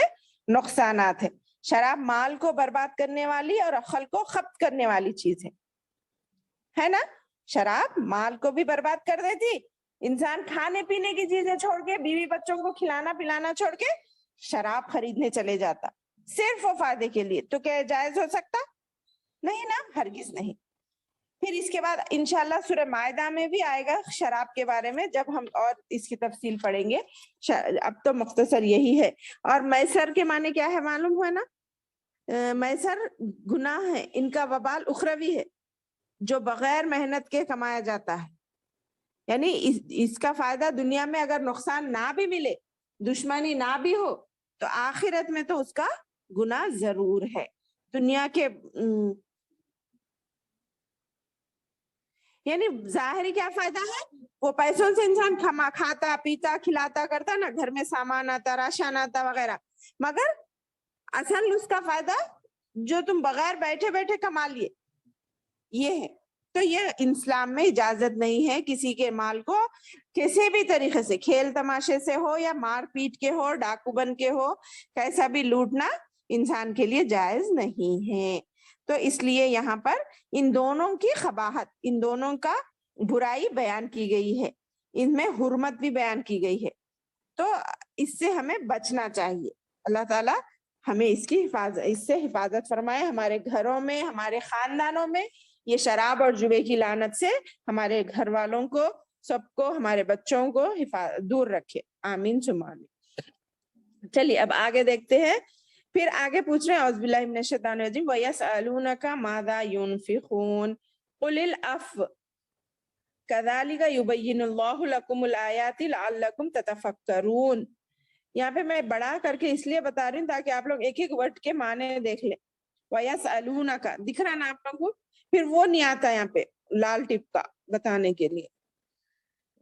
نقصانات ہیں. شراب مال کو برباد کرنے والی اور عقل کو ختم کرنے والی چیز ہے نا. شراب مال کو بھی برباد کر دیتی. انسان کھانے پینے کی چیزیں چھوڑ کے، بیوی بچوں کو کھلانا پلانا چھوڑ کے شراب خریدنے چلے جاتا صرف وہ فائدے کے لیے. تو کیا جائز ہو سکتا؟ نہیں نا، ہرگز نہیں. پھر اس کے بعد انشاءاللہ سورہ مائدہ میں بھی آئے گا شراب کے بارے میں، جب ہم اور اس کی تفصیل پڑھیں گے. اب تو مختصر یہی ہے. اور میسر کے معنی کیا ہے معلوم ہوا نا؟ میسر گناہ ہے، ان کا وبال اخروی ہے جو بغیر محنت کے کمایا جاتا ہے. یعنی اس کا فائدہ دنیا میں اگر نقصان نہ بھی ملے، دشمنی نہ بھی ہو، تو آخرت میں تو اس کا گناہ ضرور ہے. دنیا کے یعنی ظاہری کیا فائدہ ہے؟ وہ پیسوں سے انسان کھاتا پیتا کھلاتا کرتا نا، گھر میں سامان آتا، راشن آتا وغیرہ، مگر اصل اس کا فائدہ جو تم بغیر بیٹھے بیٹھے کما لیے یہ ہے. تو یہ اسلام میں اجازت نہیں ہے کسی کے مال کو کسی بھی طریقے سے، کھیل تماشے سے ہو یا مار پیٹ کے ہو، ڈاکو بن کے ہو، کیسا بھی لوٹنا انسان کے لیے جائز نہیں ہے. تو اس لیے یہاں پر ان دونوں کی قباحت، ان دونوں کا برائی بیان کی گئی ہے، ان میں حرمت بھی بیان کی گئی ہے. تو اس سے ہمیں بچنا چاہیے. اللہ تعالیٰ ہمیں اس کی اس سے حفاظت فرمائے. ہمارے گھروں میں, ہمارے خاندانوں میں یہ شراب اور جوے کی لعنت سے ہمارے گھر والوں کو, سب کو, ہمارے بچوں کو دور رکھے. آمین ثم آمین. چلیے اب آگے دیکھتے ہیں. پھر آگے پوچھ رہے ہیں اعوذ باللہ من الشیطان الرجیم وَيَسْأَلُونَكَ مَاذَا يُنْفِقُونَ قُلِ الْعَفْوَ كَذَلِكَ يُبَيِّنُ اللَّهُ لَكُمُ الْآيَاتِ لَعَلَّكُمْ تَتَفَكَّرُونَ. یہاں پہ میں بڑا کر کے اس لیے بتا رہی ہوں تاکہ آپ لوگ ایک ایک ورڈ کے معنی دیکھ لیں. وَيَسْأَلُونَكَ دکھ رہا نا آپ لوگوں کو, پھر وہ نہیں آتا یہاں پہ لال ٹپ کا بتانے کے لیے.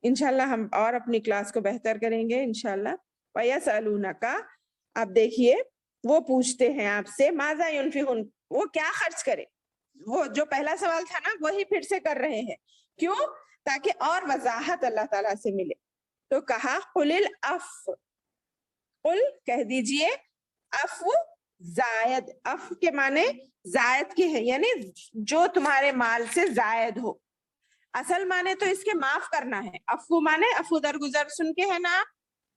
انشاءاللہ ہم اور اپنی کلاس کو بہتر کریں گے انشاءاللہ. وَيَسْأَلُونَكَ آپ دیکھیے وہ پوچھتے ہیں آپ سے ماذا ينفقون, وہ کیا خرچ کرے. وہ جو پہلا سوال تھا نا وہی پھر سے کر رہے ہیں. کیوں؟ تاکہ اور وضاحت اللہ تعالیٰ سے ملے. تو کہا قل العفو, قل کہہ دیجئے, عفو زائد, عفو کے معنی زائد کے ہیں, یعنی جو تمہارے مال سے زائد ہو. اصل معنی تو اس کے معاف کرنا ہے. عفو معنی عفو درگزر سن کے ہے نا,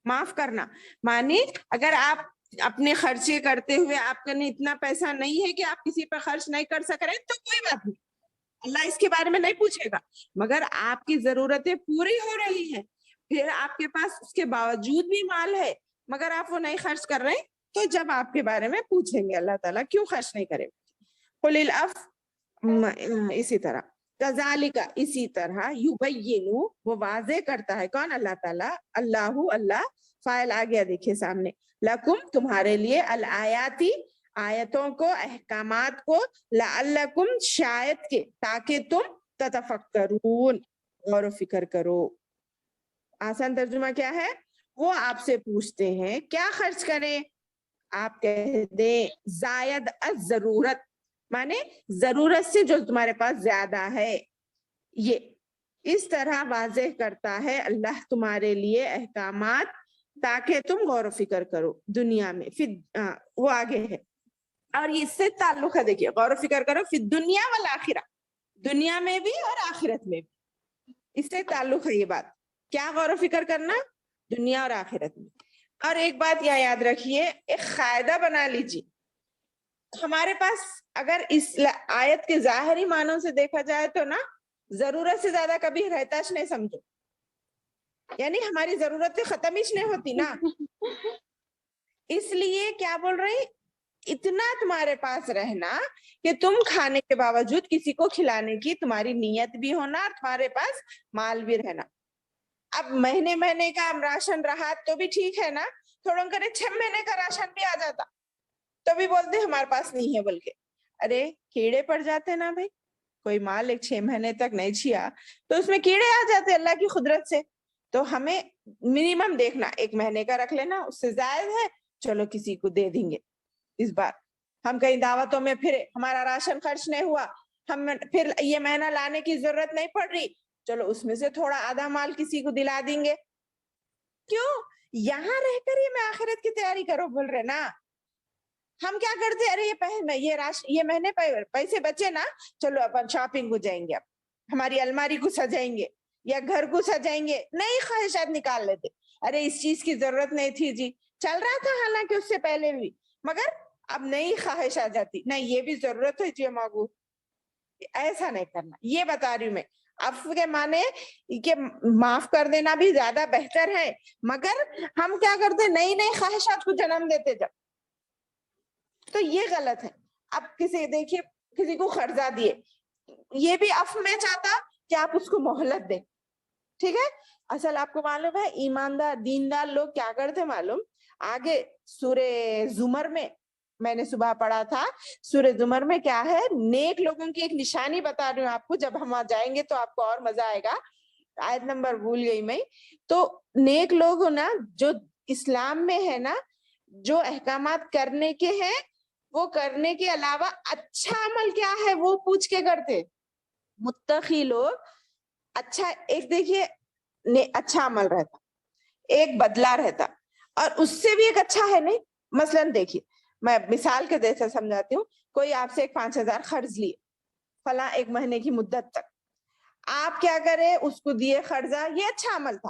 معاف کرنا. معنی اگر آپ اپنے خرچے کرتے ہوئے آپ کا اتنا پیسہ نہیں ہے کہ آپ کسی پر خرچ نہیں کر سک رہے تو کوئی بات نہیں, اللہ اس کے بارے میں نہیں پوچھے گا. مگر آپ کی ضرورتیں پوری ہو رہی ہیں, پھر آپ کے پاس اس کے باوجود بھی مال ہے مگر آپ وہ نہیں خرچ کر رہے, تو جب آپ کے بارے میں پوچھیں گے اللہ تعالیٰ کیوں خرچ نہیں کرے. قل العفو اسی طرح, کذالک اسی طرح, یبین وہ واضح کرتا ہے کون؟ اللہ تعالیٰ. اللہ فاعل آ گیا دیکھیے سامنے, لکم تمہارے لیے, الآیاتی آیتوں کو, احکامات کو, لعلکم شاید کے, تاکہ تم تتفکرون غور و فکر کرو. آسان ترجمہ کیا ہے؟ وہ آپ سے پوچھتے ہیں کیا خرچ کریں, آپ کہہ دیں زائد الضرورت, مانے ضرورت سے جو تمہارے پاس زیادہ ہے. یہ اس طرح واضح کرتا ہے اللہ تمہارے لیے احکامات تاکہ تم غور و فکر کرو دنیا میں. وہ آگے ہے اور اس سے تعلق ہے, دیکھیے غور و فکر کرو فی الدنیا والآخرہ, دنیا میں بھی اور آخرت میں بھی, اس سے تعلق ہے یہ بات. کیا غور و فکر کرنا؟ دنیا اور آخرت میں. اور ایک بات یہ یاد رکھیے, ایک قاعدہ بنا لیجیے, ہمارے پاس اگر اس آیت کے ظاہری معنوں سے دیکھا جائے تو نا ضرورت سے زیادہ کبھی رہتا نہیں, سمجھو, یعنی ہماری ضرورتیں ختم ہی نہیں ہوتی نا. اس لیے کیا بول رہے ہیں, اتنا تمہارے پاس رہنا کہ تم کھانے کے باوجود کسی کو کھلانے کی تمہاری نیت بھی ہونا اور تمہارے پاس مال بھی رہنا. اب مہینے کا راشن رہا تو بھی ٹھیک ہے نا, تھوڑا کرے 6 مہینے کا راشن بھی آ جاتا تو بھی بولتے ہمارے پاس نہیں ہے, بلکہ ارے کیڑے پڑ جاتے نا بھائی, کوئی مال 6 مہینے تک نہیں چھیا تو اس میں کیڑے آ جاتے اللہ کی قدرت سے. تو ہمیں منیمم دیکھنا 1 مہینے کا رکھ لینا, اس سے زائد ہے چلو کسی کو دے دیں گے. اس بار ہم کہیں دعوتوں میں پھر ہمارا راشن خرچ نہیں ہوا, ہم پھر یہ مہینہ لانے کی ضرورت نہیں پڑ رہی, چلو اس میں سے تھوڑا آدھا مال کسی کو دلا دیں گے. کیوں؟ یہاں رہ کر یہ میں آخرت کی تیاری کرو بول رہے نا. ہم کیا کرتے, ارے یہ مہینے پیسے بچے نا, چلو اپن شاپنگ کو جائیں گے, اب ہماری الماری کو سجائیں گے یا گھر کو سجائیں گے, نئی خواہشات نکال لیتے. ارے اس چیز کی ضرورت نہیں تھی جی, چل رہا تھا حالانکہ اس سے پہلے بھی, مگر اب نئی خواہش آ جاتی, نہیں یہ بھی ضرورت ہے جی مانگو. ایسا نہیں کرنا, یہ بتا رہی ہوں میں. عفو کے معنی کہ معاف کر دینا بھی زیادہ بہتر ہے, مگر ہم کیا کرتے نئی خواہشات کو جنم دیتے جب, تو یہ غلط ہے. اب دیکھیے کسی کو قرضہ دیے, یہ بھی عفو میں چاہتا کہ آپ اس کو مہلت دیں, ٹھیک ہے. اصل آپ کو معلوم ہے ایماندار دیندار لوگ کیا کرتے معلوم, آگے سورہ زمر میں نے صبح پڑھا تھا, سورہ زمر میں کیا ہے, نیک لوگوں کی ایک نشانی بتا رہی ہوں آپ کو, جب ہم وہاں جائیں گے تو آپ کو اور مزہ آئے گا. آیت نمبر بھول گئی میں. تو نیک لوگ نا جو اسلام میں ہے نا, جو احکامات کرنے کے ہیں وہ کرنے کے علاوہ اچھا عمل کیا ہے وہ پوچھ کے کرتے. متقی لوگ اچھا, ایک دیکھیے اچھا عمل رہتا, ایک بدلہ رہتا, اور اس سے بھی ایک اچھا ہے نہیں. مثلاً دیکھیے میں مثال کے جیسے سمجھاتی ہوں, کوئی آپ سے 5,000 قرض لیے فلاں 1 مہینے کی مدت تک, آپ کیا کرے اس کو دیے قرضہ, یہ اچھا عمل تھا.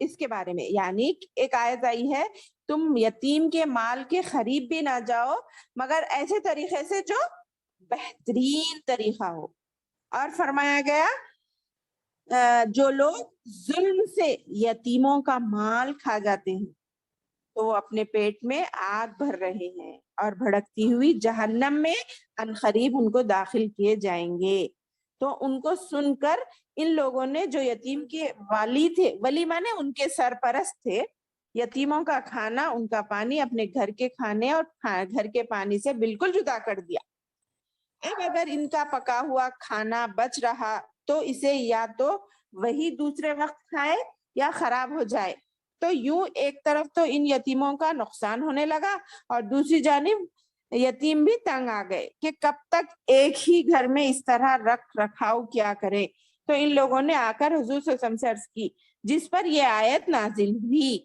اس کے بارے میں، یعنی ایک آیت آئی ہے تم یتیم کے مال کے قریب بھی نہ جاؤ مگر ایسے طریقے سے جو بہترین طریقہ ہو، اور فرمایا گیا جو لوگ ظلم سے یتیموں کا مال کھا جاتے ہیں تو وہ اپنے پیٹ میں آگ بھر رہے ہیں اور بھڑکتی ہوئی جہنم میں عنقریب ان کو داخل کیے جائیں گے۔ تو ان کو سن کر ان لوگوں نے جو یتیم کے والی تھے، ولی مانے ان کے سرپرست تھے، یتیموں کا کھانا ان کا پانی اپنے گھر کے کھانے اور گھر کے پانی سے بالکل جدا کر دیا۔ اب اگر ان کا پکا ہوا کھانا بچ رہا تو اسے یا تو وہی دوسرے وقت کھائے یا خراب ہو جائے، تو یوں ایک طرف تو ان یتیموں کا نقصان ہونے لگا اور دوسری جانب یتیم بھی تنگ آ گئے کہ کب تک ایک ہی گھر میں اس طرح رکھ رکھاؤ کیا کرے۔ تو ان لوگوں نے آ کر حضور صلی اللہ علیہ وسلم سے عرض کی، جس پر یہ آیت نازل ہوئی۔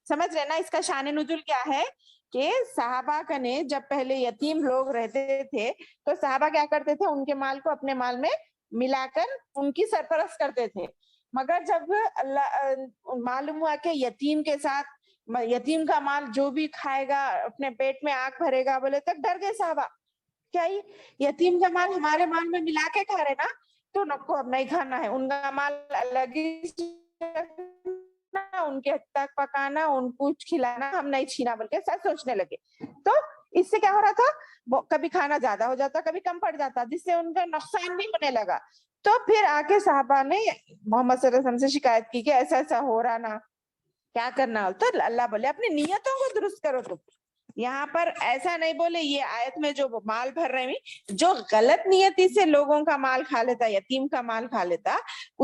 سمجھ رہے نا اس کا شان نزول کیا ہے کہ صحابہ کا نے جب پہلے یتیم لوگ رہتے تھے تو صحابہ کیا کرتے تھے، ان کے مال کو اپنے مال میں ملا کر ان کی سرپرست کرتے تھے، مگر جب اللہ معلوم ہوا کہ یتیم کے ساتھ یتیم کا مال جو بھی کھائے گا اپنے پیٹ میں آگ بھرے گا، بولے تک ڈر گئے صحابہ، کیا یتیم کا مال ہمارے مال میں ملا کے کھا رہے نا، تو نکو اب نہیں کھانا ہے، ان کا مال الگ ہی ان کے حد تک پکانا، ان کو کھلانا، ہم نہیں چھینا بول کے سب سوچنے لگے۔ تو اس سے کیا ہو رہا تھا، کبھی کھانا زیادہ ہو جاتا، کبھی کم پڑ جاتا، جس سے ان کا نقصان بھی ہونے لگا۔ تو پھر آ کے صحابہ نے محمد صلی اللہ علیہ وسلم سے شکایت کی کہ ایسا ایسا ہو رہا نا، کیا کرنا ہو؟ تو اللہ بولے اپنی نیتوں کو درست کرو۔ تم یہاں پر ایسا نہیں بولے، یہ آیت میں جو مال بھر رہے ہیں، جو غلط نیتی سے لوگوں کا مال کھا لیتا، یتیم کا مال کھا لیتا،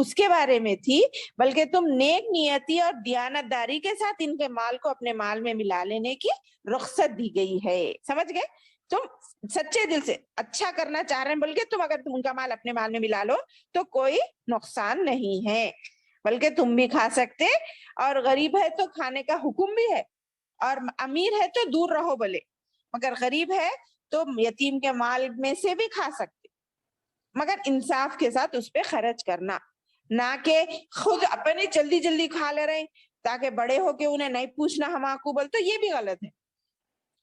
اس کے بارے میں تھی، بلکہ تم نیک نیتی اور دیانت داری کے ساتھ ان کے مال کو اپنے مال میں ملا لینے کی رخصت دی گئی ہے۔ سمجھ گئے؟ تم سچے دل سے اچھا کرنا چاہ رہے ہیں، بلکہ تم اگر ان کا مال اپنے مال میں ملا لو تو کوئی نقصان نہیں ہے، بلکہ تم بھی کھا سکتے، اور غریب ہے تو کھانے کا حکم بھی ہے، اور امیر ہے تو دور رہو بولے، مگر غریب ہے تو یتیم کے مال میں سے بھی کھا سکتے، مگر انصاف کے ساتھ اس پہ خرچ کرنا، نہ کہ خود اپنے جلدی جلدی کھا لے رہے ہیں تاکہ بڑے ہو کے انہیں نہیں پوچھنا ہم آپ کو بول، تو یہ بھی غلط ہے۔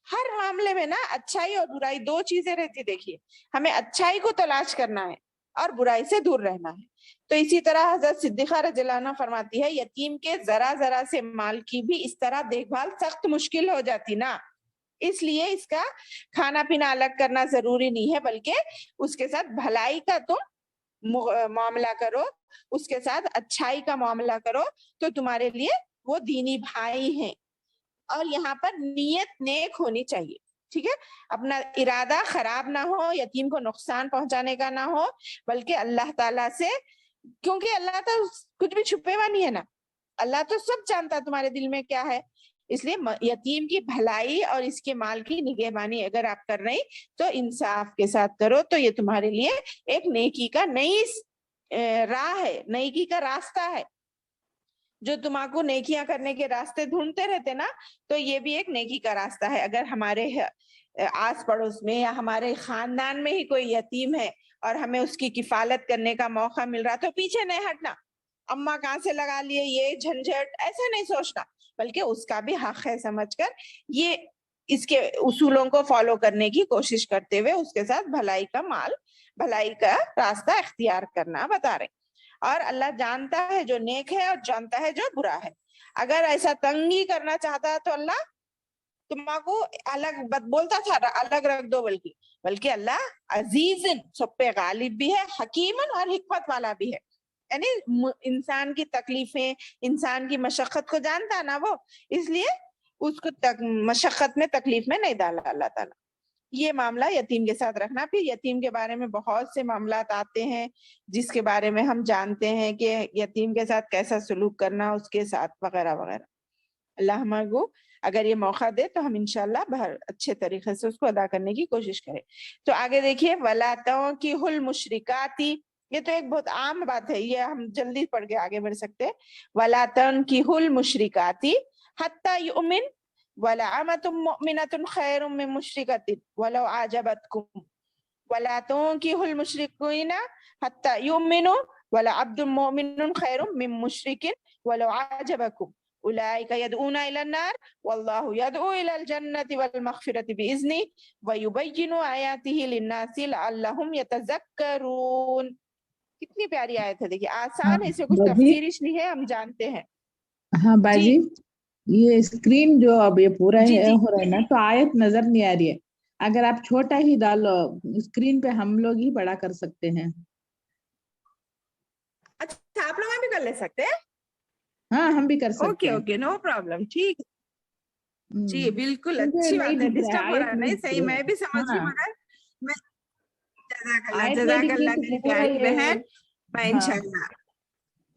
ہر معاملے میں نا اچھائی اور برائی دو چیزیں رہتی، دیکھیے ہمیں اچھائی کو تلاش کرنا ہے اور برائی سے دور رہنا ہے۔ تو اسی طرح حضرت صدیقہ رضی اللہ عنہ فرماتی ہے، یتیم کے ذرا ذرا سے مال کی بھی اس طرح دیکھ بھال سخت مشکل ہو جاتی نا، اس لیے اس کا کھانا پینا الگ کرنا ضروری نہیں ہے، بلکہ اس کے ساتھ بھلائی کا تم معاملہ کرو، اس کے ساتھ اچھائی کا معاملہ کرو، تو تمہارے لیے وہ دینی بھائی ہیں۔ اور یہاں پر نیت نیک ہونی چاہیے، ٹھیک ہے، اپنا ارادہ خراب نہ ہو، یتیم کو نقصان پہنچانے کا نہ ہو، بلکہ اللہ تعالیٰ سے، کیونکہ اللہ تو کچھ بھی چھپے ہوا نہیں ہے نا، اللہ تو سب جانتا تمہارے دل میں کیا ہے، اس لیے یتیم کی بھلائی اور اس کے مال کی نگہبانی اگر آپ کر رہے تو انصاف کے ساتھ کرو، تو یہ تمہارے لیے ایک نیکی کا نئی راہ ہے، نیکی کا راستہ ہے۔ جو تمہارے کو نیکیاں کرنے کے راستے ڈھونڈتے رہتے نا، تو یہ بھی ایک نیکی کا راستہ ہے۔ اگر ہمارے آس پڑوس میں یا ہمارے خاندان میں ہی کوئی یتیم ہے اور ہمیں اس کی کفالت کرنے کا موقع مل رہا تو پیچھے نہیں ہٹنا، اماں کہاں سے لگا لیے یہ جھنجھٹ، ایسا نہیں سوچنا، بلکہ اس کا بھی حق ہے سمجھ کر یہ اس کے اصولوں کو فالو کرنے کی کوشش کرتے ہوئے اس کے ساتھ بھلائی کا مال، بھلائی کا راستہ اختیار کرنا بتا رہے۔ اور اللہ جانتا ہے جو نیک ہے اور جانتا ہے جو برا ہے۔ اگر ایسا تنگی کرنا چاہتا تو اللہ تمہارے الگ بولتا تھا الگ رکھ دو، بلکہ اللہ عزیز سب پہ غالب بھی ہے، حکیم اور حکمت والا بھی ہے، یعنی انسان کی تکلیفیں، انسان کی مشقت کو جانتا نا وہ، اس لیے اس کو مشقت میں تکلیف میں نہیں ڈالا اللہ تعالیٰ۔ یہ معاملہ یتیم کے ساتھ رکھنا۔ پھر یتیم کے بارے میں بہت سے معاملات آتے ہیں جس کے بارے میں ہم جانتے ہیں کہ یتیم کے ساتھ کیسا سلوک کرنا، اس کے ساتھ وغیرہ وغیرہ۔ اللہ ہمارے کو اگر یہ موقع دے تو ہم انشاءاللہ بہت اچھے طریقے سے اس کو ادا کرنے کی کوشش کریں۔ تو آگے دیکھیے، وَلَا تَنكِحُوا الْمُشْرِكَاتِ، یہ تو ایک بہت عام بات ہے، یہ ہم جلدی پڑھ کے آگے بڑھ سکتے۔ وَلَا تَنكِحُوا الْمُشْرِكَاتِ حَتَّى يُؤْمِنْ وَلَعَمَةٌ مُؤْمِنَةٌ خَيْرٌ مِّن مُشْرِكَةٍ وَلَوْ أَعْجَبَتْكُمْ وَلَا تُنكِحُوا الْمُشْرِكِينَ حَتَّى يُؤْمِنُوا وَلَعَبْدٌ مُؤْمِنٌ خَيْرٌ مِّن مُشْرِكٍ وَلَوْ عَجَبَكُمْ أُولَٰئِكَ يَدْعُونَ إِلَى النَّارِ وَاللَّهُ يَدْعُو إِلَى الْجَنَّةِ وَالْمَغْفِرَةِ بِإِذْنِهِ وَيُبَيِّنُ آيَاتِهِ لِلنَّاسِ لَعَلَّهُمْ يَتَذَكَّرُونَ. کتنی پیاری آیت ہے, دیکھیے آسان ہے, اسے کچھ باجی تفسیر اس لیے ہم جانتے ہیں. ہاں جی باجی, یہ اسکرین جو اب یہ پورا جی ہے جی ہو رہا ہے نا, تو آیت نظر نہیں آ رہی ہے. اگر آپ چھوٹا ہی ڈالو اسکرین پہ, ہم لوگ ہی بڑا کر سکتے ہیں. اچھا, آپ لوگ بھی کر لے سکتے ہیں. ہاں ہم بھی کر اوکے سکتے ہیں. اوکے, نو پرابلم, ٹھیک. جی بالکل کیونکہ اچھی نہیں بات ہے, دکھ رہا ہے, ڈسٹرب ہو رہا آیت ہے. نہیں نہیں دکھ صحیح, رہی میں ہے. بھی سمجھ رہی ہاں, ہوں, مگر میں آیت نہیں جزاک دکھ رہی اللہ تو میری پورا پیاری بہن. میں ہاں, انشاءاللہ,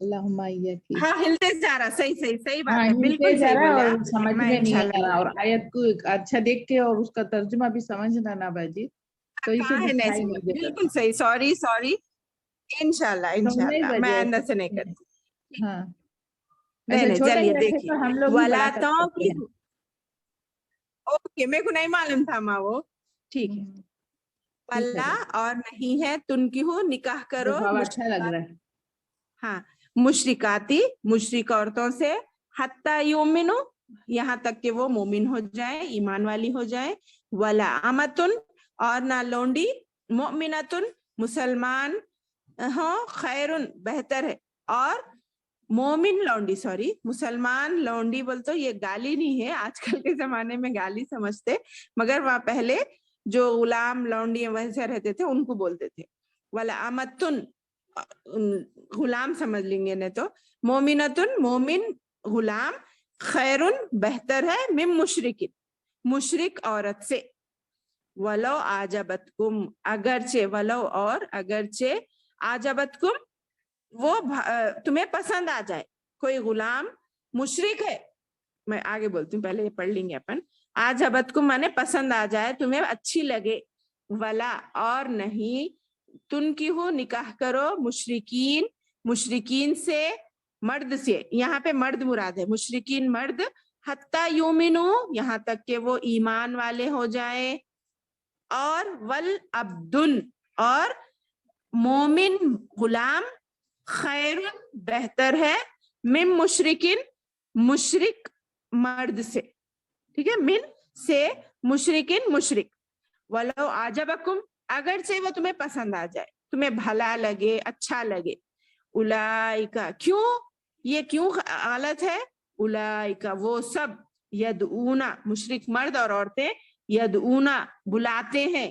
اللہم ایاکی. ہاں ہلتے جا رہا, صحیح ہاں بات ہے, ہلتے بالکل جا صحیح رہا ہے بولے اور آپ. سمجھ میں میں نہیں انشاءاللہ آ رہا, اور کروں. آیت کو اچھا دیکھ کے اور اس کا ترجمہ بھی سمجھنا نا باجی, تو اسے کہاں ہے نہیں دکھائی سمجھ, نہیں دیتا. بالکل صحیح, سوری. تو نہیں انشاءاللہ میں بجے آئندہ سے نہیں کرتی. ہاں, نہیں ایسا نہیں, چھوٹا چلیے ہی رکھے دیکھیے, تو ہم لوگ ہی ولا بڑا کر تو سکتے ہیں. اوکے, میرے کو نہیں معلوم تھا ماں وہ, ٹھیک ہے. ٹھیک ہے ولا باجی, اور نہیں ہے, تن کی ہو نکاح کرو دیکھو اب اچھا لگ رہا ہے. ہاں, مشرکاتی, مشرک عورتوں سے, حتی یومنو, یہاں تک کہ وہ مومن ہو جائیں, ایمان والی ہو جائیں. ولا امتن, اور نہ لونڈی, مؤمنتن, مسلمان ہو, خیرن, بہتر ہے, اور مومن لونڈی, مسلمان لونڈی بول تو یہ گالی نہیں ہے, آج کل کے زمانے میں گالی سمجھتے, مگر وہاں پہلے جو غلام لونڈی ویسے رہتے تھے ان کو بولتے تھے. ولا امتن, غلام سمجھ لیں گے نہیں تو, مومنتن, مومن غلام, خیرن, بہتر ہے, من مشرکن, مشرک عورت سے. ولو آجبتکم, اگرچہ, ولو اور اگرچہ, آجبتکم, وہ تمہیں پسند آ جائے. کوئی غلام مشرک ہے, میں آگے بولتی ہوں, پہلے یہ پڑھ لیں گے اپن. آجبتکم مانے پسند آ جائے, تمہیں اچھی لگے. ولا اور نہیں, تن کی ہو نکاح کرو, مشرکین سے, مرد سے, یہاں پہ مرد مراد ہے, مشرکین مرد, حتی یومنو, یہاں تک کہ وہ ایمان والے ہو جائیں. اور والعبدن, اور مومن غلام, خیر, بہتر ہے, من مشرکین, مشرک مرد سے, ٹھیک ہے, من سے, مشرکین, مشرک. ولو آجبکم, اگرچہ وہ تمہیں پسند آ جائے, تمہیں بھلا لگے, اچھا لگے. اولائکا, کیوں, یہ کیوں غلط ہے. اولائکا, وہ سب, یدعونا, مشرک مرد اور عورتیں, یدعونا, بلاتے ہیں,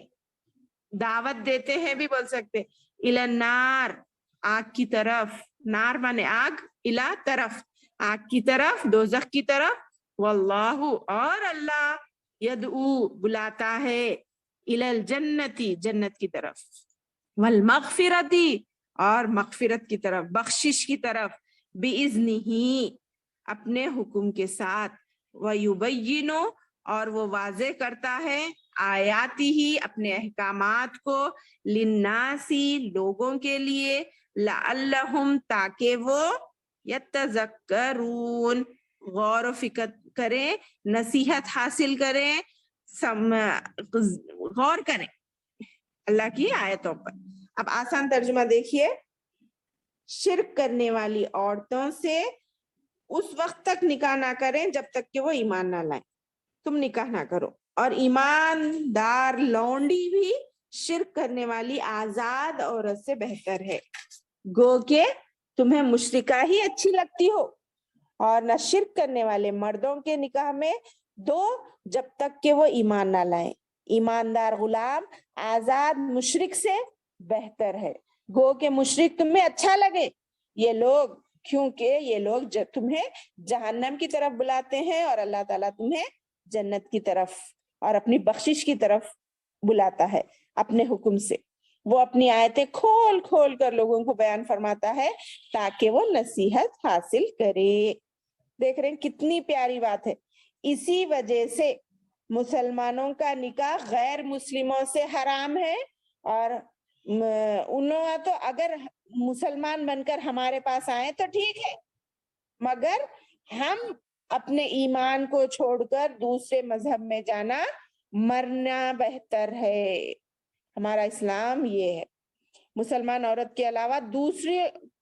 دعوت دیتے ہیں بھی بول سکتے, الی النار, آگ کی طرف, نار مانے آگ, الی طرف, آگ کی طرف, دوزخ کی طرف. واللہ, اور اللہ, یدعو, بلاتا ہے, الی الجنتی, جنت کی طرف. والمغفرتی, اور مغفرت کی طرف, بخشش کی طرف. بِإِذْنِهِ, اپنے حکم کے ساتھ. وَيُبَيِّنُ, اور وہ واضح کرتا ہے, آیاتی ہی, اپنے احکامات کو, للناسی, لوگوں کے لیے, لعلہم, تاکہ وہ, یتذکرون, غور و فکر کریں, نصیحت حاصل کریں, غور کریں اللہ کی آیتوں پر. اب آسان ترجمہ دیکھیے, شرک کرنے والی عورتوں سے اس وقت تک نکاح نہ کریں جب تک کہ وہ ایمان نہ لائیں. تم نکاح نہ کرو, اور ایماندار لونڈی بھی شرک کرنے والی آزاد عورت سے بہتر ہے. گو کہ تمہیں مشرکہ ہی اچھی لگتی ہو, اور نہ شرک کرنے والے مردوں کے نکاح میں دو جب تک کہ وہ ایمان نہ لائیں. ایماندار غلام آزاد مشرک سے بہتر ہے. گو کہ مشرک تمہیں اچھا لگے, یہ لوگ, کیونکہ یہ لوگ تمہیں جہنم کی طرف بلاتے ہیں, اور اللہ تعالیٰ تمہیں جنت کی طرف اور اپنی بخشش کی طرف بلاتا ہے اپنے حکم سے. وہ اپنی آیتیں کھول کھول کر لوگوں کو بیان فرماتا ہے تاکہ وہ نصیحت حاصل کرے. دیکھ رہے ہیں کتنی پیاری بات ہے. اسی وجہ سے مسلمانوں کا نکاح غیر مسلموں سے حرام ہے, اور انہوں تو اگر مسلمان بن کر ہمارے پاس آئے تو ٹھیک ہے, مگر ہم اپنے ایمان کو چھوڑ کر دوسرے مذہب میں جانا, مرنا بہتر ہے. ہمارا اسلام یہ ہے, مسلمان عورت کے علاوہ دوسرے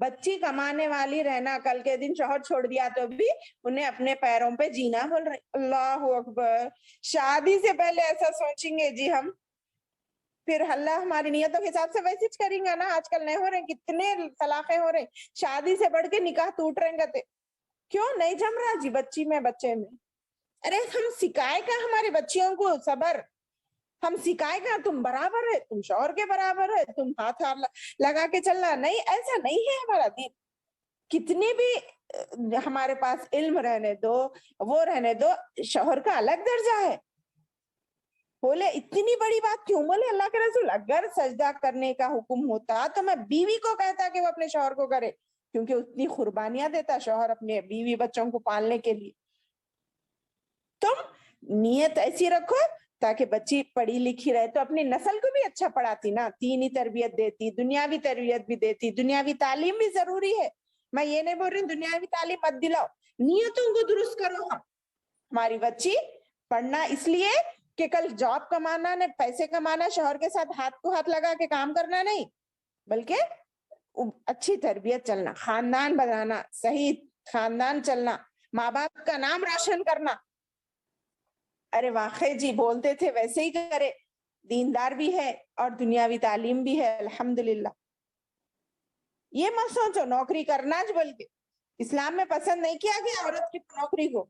بچی کمانے والی رہنا, کل کے دن شوہر چھوڑ دیا تو بھی انہیں اپنے پیروں پہ جینا بول رہے. اللہ اکبر. شادی سے پہلے ایسا سوچیں گے جی ہم, پھر اللہ ہماری نیتوں کے حساب سے ویسے کریں گا نا. آج کل نہیں ہو رہے, کتنے طلاقیں ہو رہے, شادی سے بڑھ کے نکاح ٹوٹ رہے ہیں. کیوں نہیں جم رہا جی بچی میں بچے میں؟ ارے ہم سکھائے گا ہمارے بچیوں کو صبر, ہم سکھائے گا تم برابر ہے, تم شوہر کے برابر ہے, تم ہاتھ لگا کے چلنا نہیں, ایسا نہیں ہے ہمارا دین. کتنی بھی ہمارے پاس علم رہنے دو, وہ رہنے دو, شوہر کا الگ درجہ ہے. بولے اتنی بڑی بات کیوں؟ بولے اللہ کے رسول اگر سجدہ کرنے کا حکم ہوتا تو میں بیوی کو کہتا کہ وہ اپنے شوہر کو کرے, کیونکہ اتنی قربانیاں دیتا شوہر اپنے بیوی بچوں کو پالنے کے لیے. تم نیت ایسی رکھو تاکہ بچی پڑھی لکھی رہے تو اپنی نسل کو بھی اچھا پڑھاتی نا, دینی تربیت دیتی, دنیاوی تربیت بھی دیتی. دنیاوی تعلیم بھی ضروری ہے, میں یہ نہیں بول رہی دنیاوی تعلیم مت دلاؤ, نیتوں کو درست کرو. ہماری بچی پڑھنا اس لیے کہ کل جاب کمانا, نے پیسے کمانا, شوہر کے ساتھ ہاتھ کو ہاتھ لگا کے کام کرنا نہیں, بلکہ اچھی تربیت چلنا, خاندان بنانا, صحیح خاندان چلنا, ماں باپ کا نام روشن کرنا. ارے واقعی جی بولتے تھے ویسے ہی کرے, دیندار بھی ہے اور دنیاوی تعلیم بھی ہے الحمدللہ. یہ مت سوچو نوکری کرنا جو, بلکہ اسلام میں پسند نہیں کیا گیا عورت کی نوکری کو.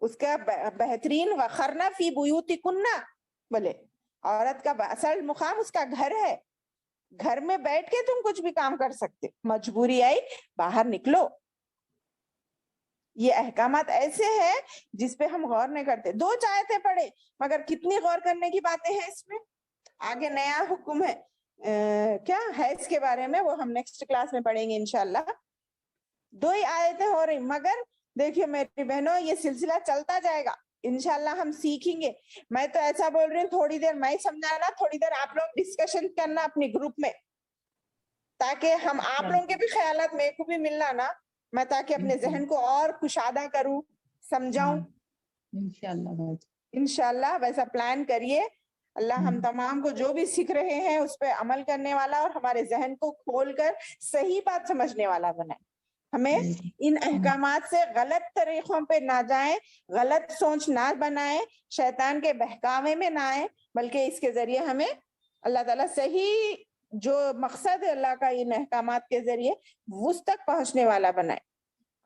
اس کا بہترین وقرنا فی بیوتکن, بولے عورت کا اصل مقام اس کا گھر ہے. گھر میں بیٹھ کے تم کچھ بھی کام کر سکتے, مجبوری آئی باہر نکلو. یہ احکامات ایسے ہیں جس پہ ہم غور نہیں کرتے. 2 آیتیں پڑھے مگر کتنی غور کرنے کی باتیں ہیں اس میں. آگے نیا حکم ہے کیا حیض کے بارے میں, وہ ہم نیکسٹ کلاس میں پڑھیں گے انشاءاللہ. 2 ہی آیتیں ہو رہی, مگر دیکھیے میری بہنوں یہ سلسلہ چلتا جائے گا انشاءاللہ, ہم سیکھیں گے. میں تو ایسا بول رہی ہوں تھوڑی دیر میں سمجھانا, تھوڑی دیر آپ لوگ ڈسکشن کرنا اپنی گروپ میں, تاکہ ہم آپ لوگوں کے بھی خیالات میرے کو بھی ملنا نا, میں تاکہ اپنے ذہن کو اور کشادہ کروں, سمجھاؤں انشاءاللہ. ویسا پلان کریے. اللہ ہم تمام کو جو بھی سیکھ رہے ہیں اس پہ عمل کرنے والا اور ہمارے ذہن کو کھول کر صحیح بات سمجھنے والا بنائے. ہمیں ان احکامات سے غلط طریقوں پہ نہ جائیں, غلط سوچ نہ بنائیں, شیطان کے بہکاوے میں نہ آئیں, بلکہ اس کے ذریعے ہمیں اللہ تعالیٰ صحیح جو مقصد ہے اللہ کا ان احکامات کے ذریعے اس تک پہنچنے والا بنائے.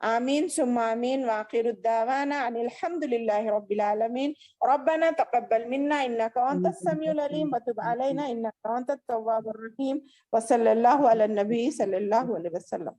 آمین ثم آمین. وآخر الدعوانا ان الحمد للہ رب العالمین. ربنا تقبل منا انك انت السميع العليم وتب علينا انك انت التواب الرحيم. وصلی اللہ علی النبی صلی اللہ علیہ وسلم.